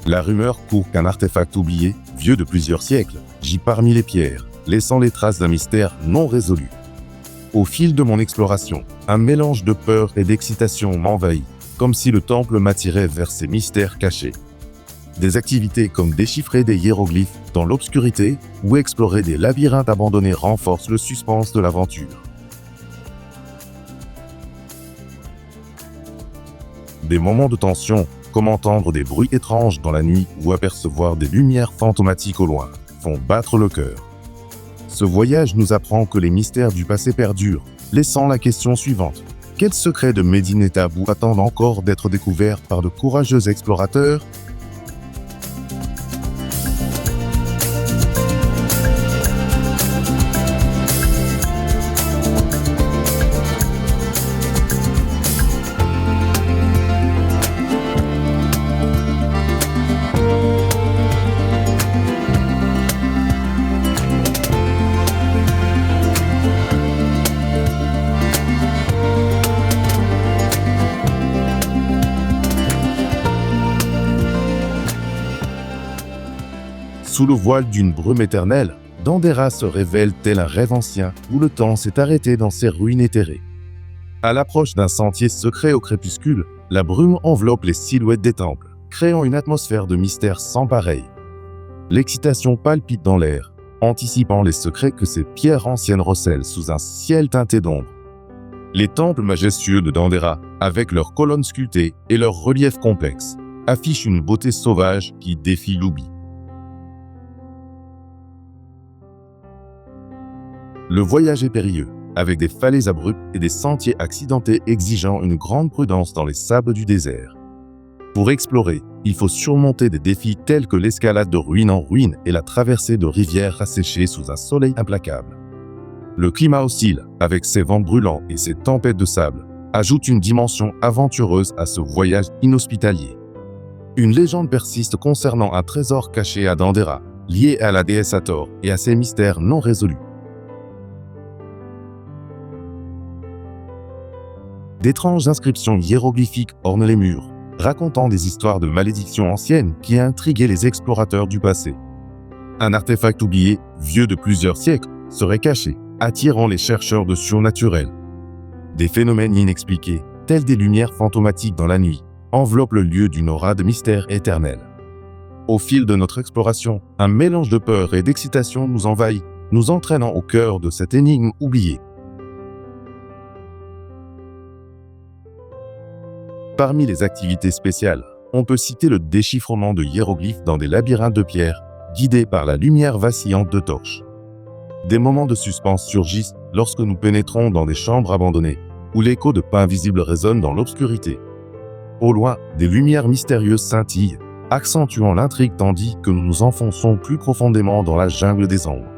La rumeur court qu'un artefact oublié, vieux de plusieurs siècles, gît parmi les pierres, laissant les traces d'un mystère non résolu. Au fil de mon exploration, un mélange de peur et d'excitation m'envahit, comme si le temple m'attirait vers ses mystères cachés. Des activités comme déchiffrer des hiéroglyphes dans l'obscurité ou explorer des labyrinthes abandonnés renforcent le suspense de l'aventure. Des moments de tension, comme entendre des bruits étranges dans la nuit ou apercevoir des lumières fantomatiques au loin, font battre le cœur. Ce voyage nous apprend que les mystères du passé perdurent, laissant la question suivante. Quels secrets de Médine Abou attendent encore d'être découverts par de courageux explorateurs ? Sous le voile d'une brume éternelle, Dendera se révèle tel un rêve ancien où le temps s'est arrêté dans ses ruines éthérées. À l'approche d'un sentier secret au crépuscule, la brume enveloppe les silhouettes des temples, créant une atmosphère de mystère sans pareil. L'excitation palpite dans l'air, anticipant les secrets que ces pierres anciennes recèlent sous un ciel teinté d'ombre. Les temples majestueux de Dendera, avec leurs colonnes sculptées et leurs reliefs complexes, affichent une beauté sauvage qui défie l'oubli. Le voyage est périlleux, avec des falaises abruptes et des sentiers accidentés exigeant une grande prudence dans les sables du désert. Pour explorer, il faut surmonter des défis tels que l'escalade de ruine en ruine et la traversée de rivières asséchées sous un soleil implacable. Le climat hostile, avec ses vents brûlants et ses tempêtes de sable, ajoute une dimension aventureuse à ce voyage inhospitalier. Une légende persiste concernant un trésor caché à Dendera, lié à la déesse Hathor et à ses mystères non résolus. D'étranges inscriptions hiéroglyphiques ornent les murs, racontant des histoires de malédictions anciennes qui intriguaient les explorateurs du passé. Un artefact oublié, vieux de plusieurs siècles, serait caché, attirant les chercheurs de surnaturel. Des phénomènes inexpliqués, tels des lumières fantomatiques dans la nuit, enveloppent le lieu d'une aura de mystère éternel. Au fil de notre exploration, un mélange de peur et d'excitation nous envahit, nous entraînant au cœur de cette énigme oubliée. Parmi les activités spéciales, on peut citer le déchiffrement de hiéroglyphes dans des labyrinthes de pierre, guidés par la lumière vacillante de torches. Des moments de suspense surgissent lorsque nous pénétrons dans des chambres abandonnées, où l'écho de pas invisibles résonne dans l'obscurité. Au loin, des lumières mystérieuses scintillent, accentuant l'intrigue tandis que nous nous enfonçons plus profondément dans la jungle des ombres.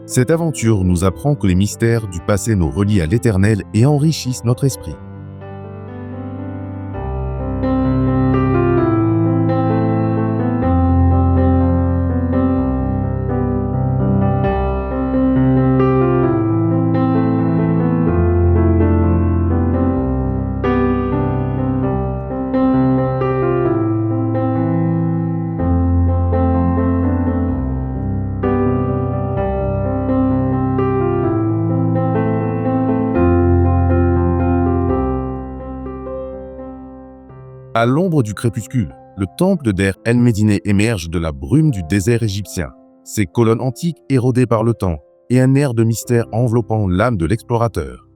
Cette aventure nous apprend que les mystères du passé nous relient à l'éternel et enrichissent notre esprit. À l'ombre du crépuscule, le temple d'Er El-Médine émerge de la brume du désert égyptien. Ses colonnes antiques érodées par le temps et un air de mystère enveloppant l'âme de l'explorateur.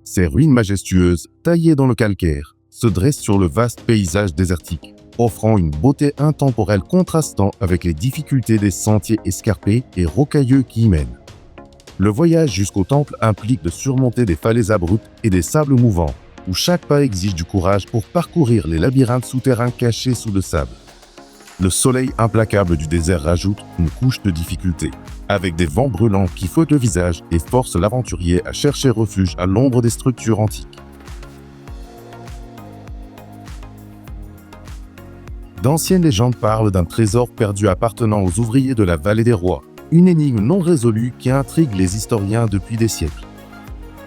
Ces ruines majestueuses, taillées dans le calcaire, se dressent sur le vaste paysage désertique, offrant une beauté intemporelle contrastant avec les difficultés des sentiers escarpés et rocailleux qui y mènent. Le voyage jusqu'au temple implique de surmonter des falaises abruptes et des sables mouvants, où chaque pas exige du courage pour parcourir les labyrinthes souterrains cachés sous le sable. Le soleil implacable du désert rajoute une couche de difficulté, avec des vents brûlants qui fouettent le visage et forcent l'aventurier à chercher refuge à l'ombre des structures antiques. D'anciennes légendes parlent d'un trésor perdu appartenant aux ouvriers de la Vallée des Rois, une énigme non résolue qui intrigue les historiens depuis des siècles.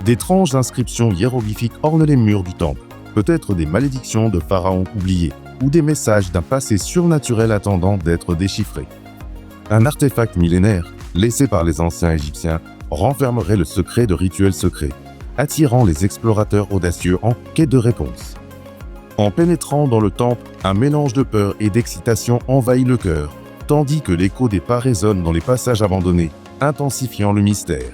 D'étranges inscriptions hiéroglyphiques ornent les murs du temple, peut-être des malédictions de pharaons oubliés, ou des messages d'un passé surnaturel attendant d'être déchiffré. Un artefact millénaire, laissé par les anciens Égyptiens, renfermerait le secret de rituels secrets, attirant les explorateurs audacieux en quête de réponses. En pénétrant dans le temple, un mélange de peur et d'excitation envahit le cœur, tandis que l'écho des pas résonne dans les passages abandonnés, intensifiant le mystère.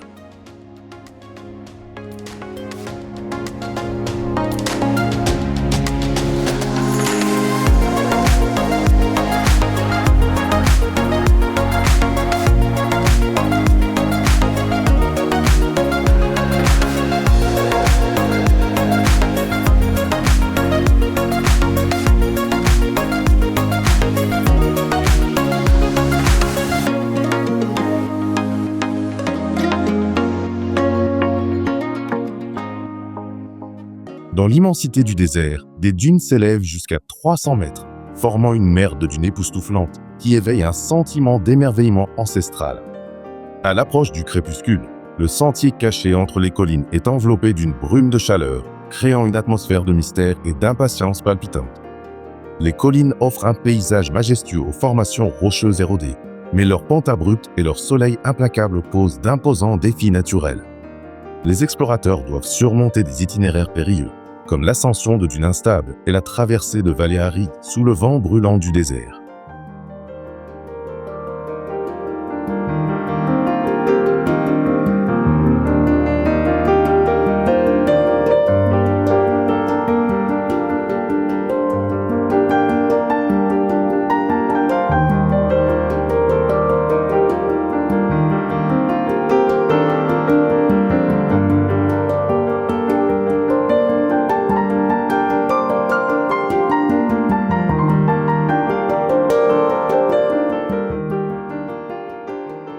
Dans l'immensité du désert, des dunes s'élèvent jusqu'à 300 mètres, formant une mer de dunes époustouflantes qui éveille un sentiment d'émerveillement ancestral. À l'approche du crépuscule, le sentier caché entre les collines est enveloppé d'une brume de chaleur, créant une atmosphère de mystère et d'impatience palpitante. Les collines offrent un paysage majestueux aux formations rocheuses érodées, mais leur pente abrupte et leur soleil implacable posent d'imposants défis naturels. Les explorateurs doivent surmonter des itinéraires périlleux, comme l'ascension de dunes instables et la traversée de vallées arides sous le vent brûlant du désert.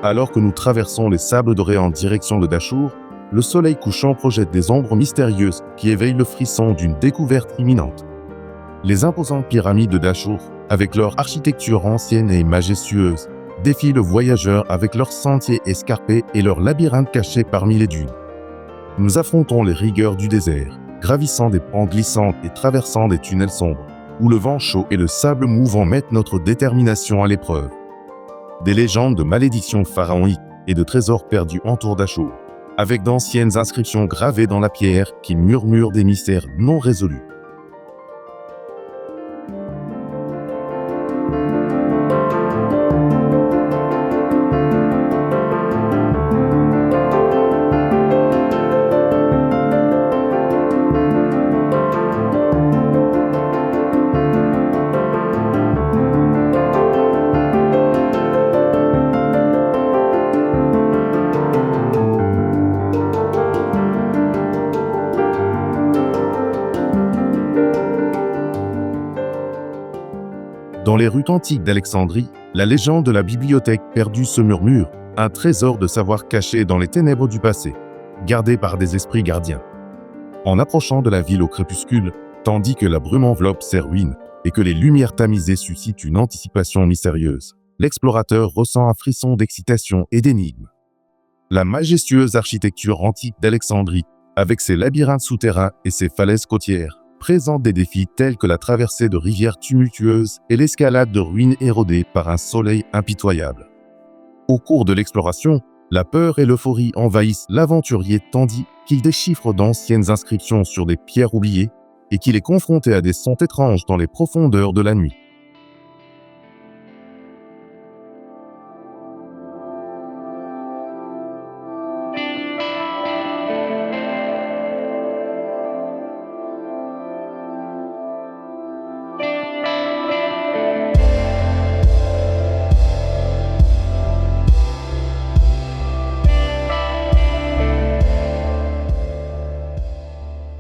Alors que nous traversons les sables dorés en direction de Dachour, le soleil couchant projette des ombres mystérieuses qui éveillent le frisson d'une découverte imminente. Les imposantes pyramides de Dachour, avec leur architecture ancienne et majestueuse, défient le voyageur avec leurs sentiers escarpés et leurs labyrinthes cachés parmi les dunes. Nous affrontons les rigueurs du désert, gravissant des pentes glissantes et traversant des tunnels sombres, où le vent chaud et le sable mouvant mettent notre détermination à l'épreuve. Des légendes de malédictions pharaoniques et de trésors perdus entourent Dachour, avec d'anciennes inscriptions gravées dans la pierre qui murmurent des mystères non résolus. Dans les rues antiques d'Alexandrie, la légende de la bibliothèque perdue se murmure, un trésor de savoir caché dans les ténèbres du passé, gardé par des esprits gardiens. En approchant de la ville au crépuscule, tandis que la brume enveloppe ses ruines et que les lumières tamisées suscitent une anticipation mystérieuse, l'explorateur ressent un frisson d'excitation et d'énigme. La majestueuse architecture antique d'Alexandrie, avec ses labyrinthes souterrains et ses falaises côtières, présente des défis tels que la traversée de rivières tumultueuses et l'escalade de ruines érodées par un soleil impitoyable. Au cours de l'exploration, la peur et l'euphorie envahissent l'aventurier tandis qu'il déchiffre d'anciennes inscriptions sur des pierres oubliées et qu'il est confronté à des sons étranges dans les profondeurs de la nuit.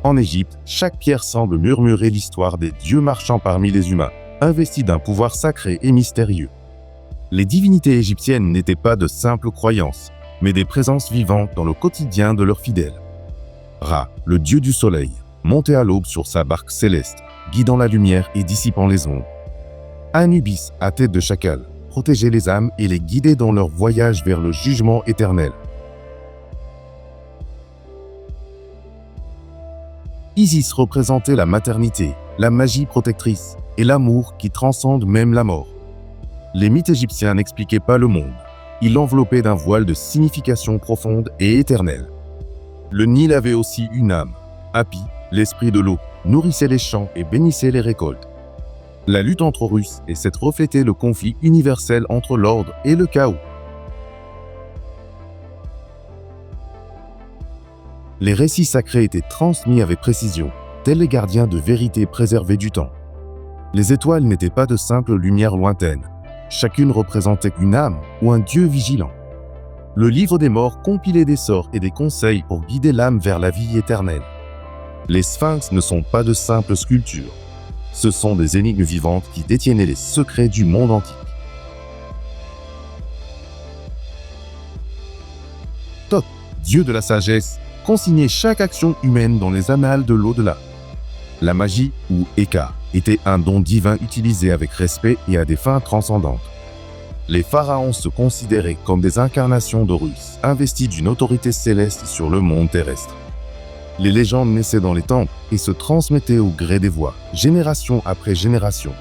En Égypte, chaque pierre semble murmurer l'histoire des dieux marchant parmi les humains, investis d'un pouvoir sacré et mystérieux. Les divinités égyptiennes n'étaient pas de simples croyances, mais des présences vivantes dans le quotidien de leurs fidèles. Ra, le dieu du soleil, montait à l'aube sur sa barque céleste, guidant la lumière et dissipant les ombres. Anubis, à tête de chacal, protégeait les âmes et les guidait dans leur voyage vers le jugement éternel. Isis représentait la maternité, la magie protectrice et l'amour qui transcende même la mort. Les mythes égyptiens n'expliquaient pas le monde. Ils l'enveloppaient d'un voile de signification profonde et éternelle. Le Nil avait aussi une âme. Hapi, l'esprit de l'eau, nourrissait les champs et bénissait les récoltes. La lutte entre Horus et Seth reflétait le conflit universel entre l'ordre et le chaos. Les récits sacrés étaient transmis avec précision, tels les gardiens de vérité préservés du temps. Les étoiles n'étaient pas de simples lumières lointaines. Chacune représentait une âme ou un dieu vigilant. Le livre des morts compilait des sorts et des conseils pour guider l'âme vers la vie éternelle. Les sphinx ne sont pas de simples sculptures. Ce sont des énigmes vivantes qui détiennent les secrets du monde antique. Thoth, dieu de la sagesse, consignait chaque action humaine dans les annales de l'au-delà. La magie, ou Eka, était un don divin utilisé avec respect et à des fins transcendantes. Les pharaons se considéraient comme des incarnations d'Horus, investis d'une autorité céleste sur le monde terrestre. Les légendes naissaient dans les temples et se transmettaient au gré des voix, génération après génération.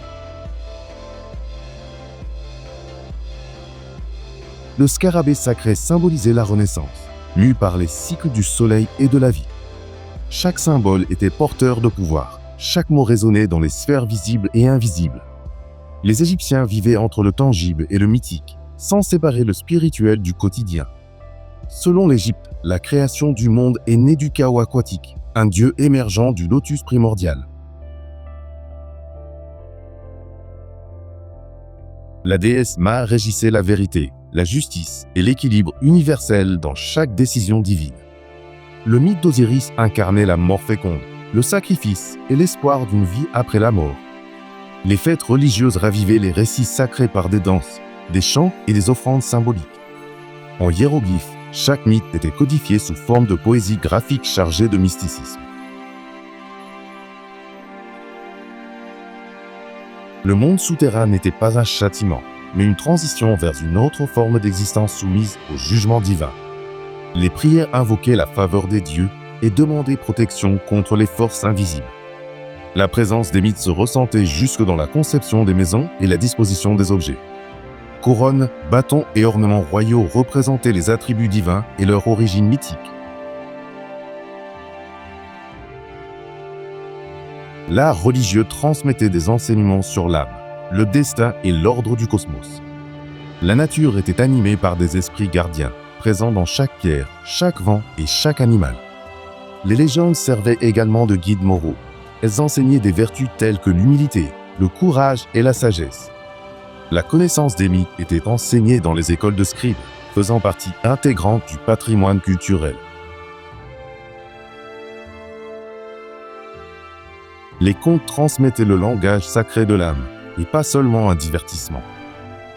Le scarabée sacré symbolisait la Renaissance, mu par les cycles du soleil et de la vie. Chaque symbole était porteur de pouvoir, chaque mot résonnait dans les sphères visibles et invisibles. Les Égyptiens vivaient entre le tangible et le mythique, sans séparer le spirituel du quotidien. Selon l'Égypte, la création du monde est née du chaos aquatique, un dieu émergent du lotus primordial. La déesse Ma régissait la vérité, la justice et l'équilibre universel dans chaque décision divine. Le mythe d'Osiris incarnait la mort féconde, le sacrifice et l'espoir d'une vie après la mort. Les fêtes religieuses ravivaient les récits sacrés par des danses, des chants et des offrandes symboliques. En hiéroglyphes, chaque mythe était codifié sous forme de poésie graphique chargée de mysticisme. Le monde souterrain n'était pas un châtiment, mais une transition vers une autre forme d'existence soumise au jugement divin. Les prières invoquaient la faveur des dieux et demandaient protection contre les forces invisibles. La présence des mythes se ressentait jusque dans la conception des maisons et la disposition des objets. Couronnes, bâtons et ornements royaux représentaient les attributs divins et leur origine mythique. L'art religieux transmettait des enseignements sur l'âme, le destin et l'ordre du cosmos. La nature était animée par des esprits gardiens, présents dans chaque pierre, chaque vent et chaque animal. Les légendes servaient également de guides moraux. Elles enseignaient des vertus telles que l'humilité, le courage et la sagesse. La connaissance des mythes était enseignée dans les écoles de scribes, faisant partie intégrante du patrimoine culturel. Les contes transmettaient le langage sacré de l'âme, et pas seulement un divertissement.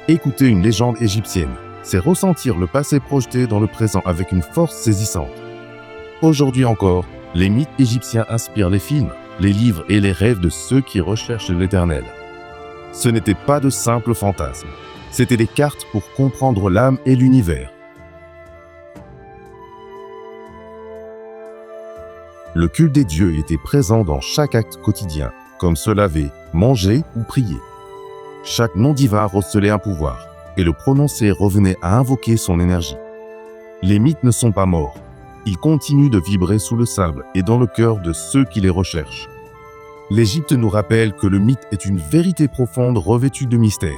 Écouter une légende égyptienne, c'est ressentir le passé projeté dans le présent avec une force saisissante. Aujourd'hui encore, les mythes égyptiens inspirent les films, les livres et les rêves de ceux qui recherchent l'éternel. Ce n'étaient pas de simples fantasmes, c'étaient des cartes pour comprendre l'âme et l'univers. Le culte des dieux était présent dans chaque acte quotidien, comme se laver, manger ou prier. Chaque nom divin recelait un pouvoir, et le prononcer revenait à invoquer son énergie. Les mythes ne sont pas morts, ils continuent de vibrer sous le sable et dans le cœur de ceux qui les recherchent. L'Égypte nous rappelle que le mythe est une vérité profonde revêtue de mystère.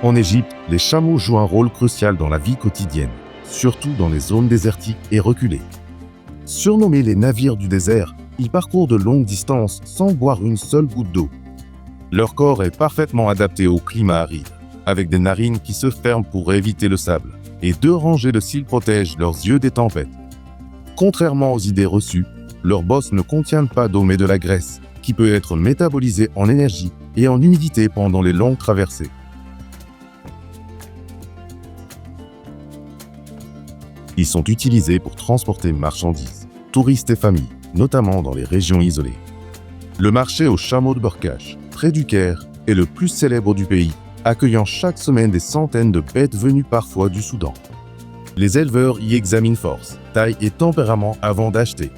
En Égypte, les chameaux jouent un rôle crucial dans la vie quotidienne, surtout dans les zones désertiques et reculées. Surnommés les navires du désert, ils parcourent de longues distances sans boire une seule goutte d'eau. Leur corps est parfaitement adapté au climat aride, avec des narines qui se ferment pour éviter le sable, et 2 rangées de cils protègent leurs yeux des tempêtes. Contrairement aux idées reçues, leurs bosses ne contiennent pas d'eau mais de la graisse, qui peut être métabolisée en énergie et en humidité pendant les longues traversées. Ils sont utilisés pour transporter marchandises, touristes et familles, notamment dans les régions isolées. Le marché aux chameaux de Borkash, près du Caire, est le plus célèbre du pays, accueillant chaque semaine des centaines de bêtes venues parfois du Soudan. Les éleveurs y examinent force, taille et tempérament avant d'acheter.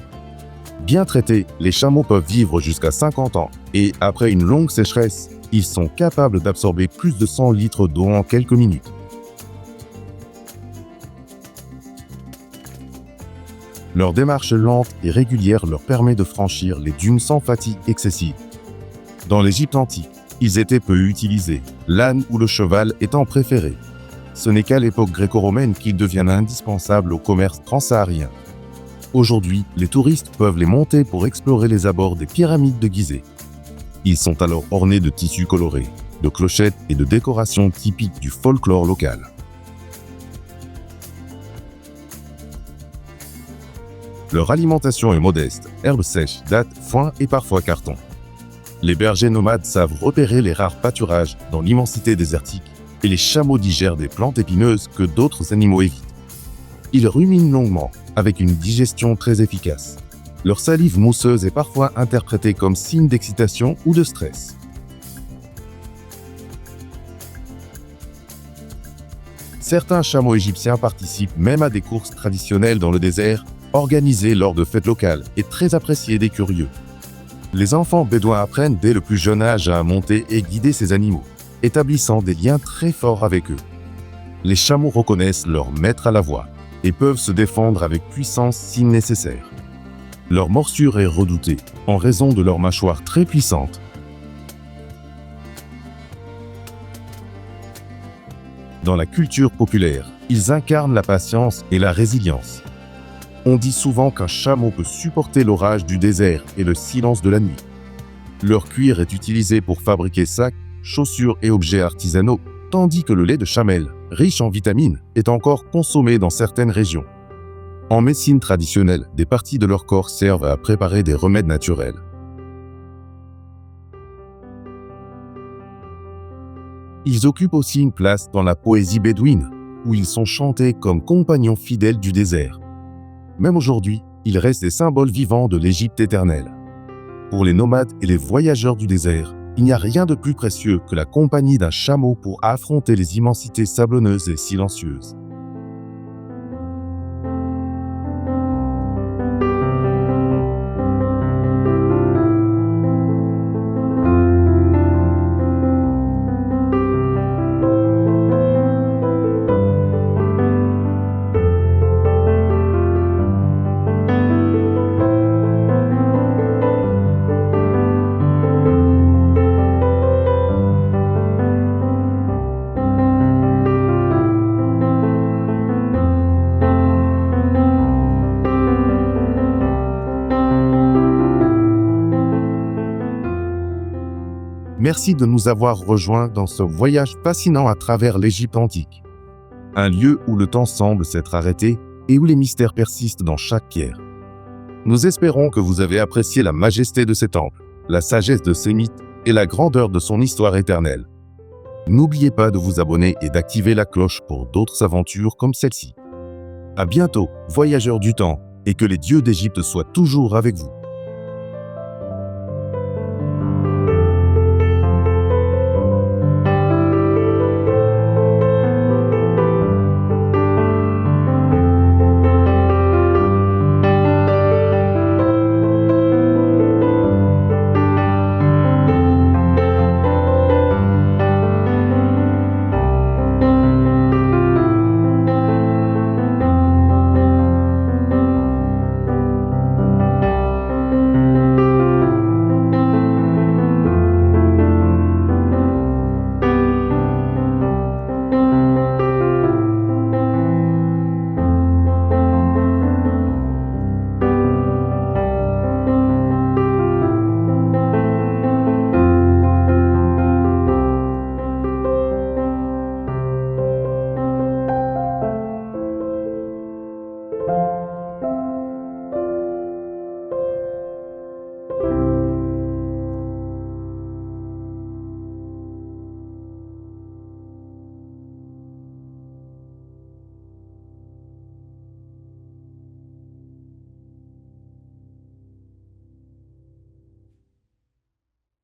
Bien traités, les chameaux peuvent vivre jusqu'à 50 ans et, après une longue sécheresse, ils sont capables d'absorber plus de 100 litres d'eau en quelques minutes. Leur démarche lente et régulière leur permet de franchir les dunes sans fatigue excessive. Dans l'Égypte antique, ils étaient peu utilisés, l'âne ou le cheval étant préférés. Ce n'est qu'à l'époque gréco-romaine qu'ils deviennent indispensables au commerce transsaharien. Aujourd'hui, les touristes peuvent les monter pour explorer les abords des pyramides de Gizeh. Ils sont alors ornés de tissus colorés, de clochettes et de décorations typiques du folklore local. Leur alimentation est modeste, herbes sèches, dattes, foin et parfois carton. Les bergers nomades savent repérer les rares pâturages dans l'immensité désertique et les chameaux digèrent des plantes épineuses que d'autres animaux évitent. Ils ruminent longuement, avec une digestion très efficace. Leur salive mousseuse est parfois interprétée comme signe d'excitation ou de stress. Certains chameaux égyptiens participent même à des courses traditionnelles dans le désert, organisées lors de fêtes locales et très appréciées des curieux. Les enfants bédouins apprennent dès le plus jeune âge à monter et guider ces animaux, établissant des liens très forts avec eux. Les chameaux reconnaissent leur maître à la voix et peuvent se défendre avec puissance si nécessaire. Leur morsure est redoutée en raison de leur mâchoire très puissante. Dans la culture populaire, ils incarnent la patience et la résilience. On dit souvent qu'un chameau peut supporter l'orage du désert et le silence de la nuit. Leur cuir est utilisé pour fabriquer sacs, chaussures et objets artisanaux, tandis que le lait de chamelle, riche en vitamines, est encore consommé dans certaines régions. En médecine traditionnelle, des parties de leur corps servent à préparer des remèdes naturels. Ils occupent aussi une place dans la poésie bédouine, où ils sont chantés comme compagnons fidèles du désert. Même aujourd'hui, ils restent des symboles vivants de l'Égypte éternelle. Pour les nomades et les voyageurs du désert, il n'y a rien de plus précieux que la compagnie d'un chameau pour affronter les immensités sablonneuses et silencieuses. Merci de nous avoir rejoints dans ce voyage fascinant à travers l'Égypte antique. Un lieu où le temps semble s'être arrêté et où les mystères persistent dans chaque pierre. Nous espérons que vous avez apprécié la majesté de cet temple, la sagesse de ces mythes et la grandeur de son histoire éternelle. N'oubliez pas de vous abonner et d'activer la cloche pour d'autres aventures comme celle-ci. À bientôt, voyageurs du temps, et que les dieux d'Égypte soient toujours avec vous.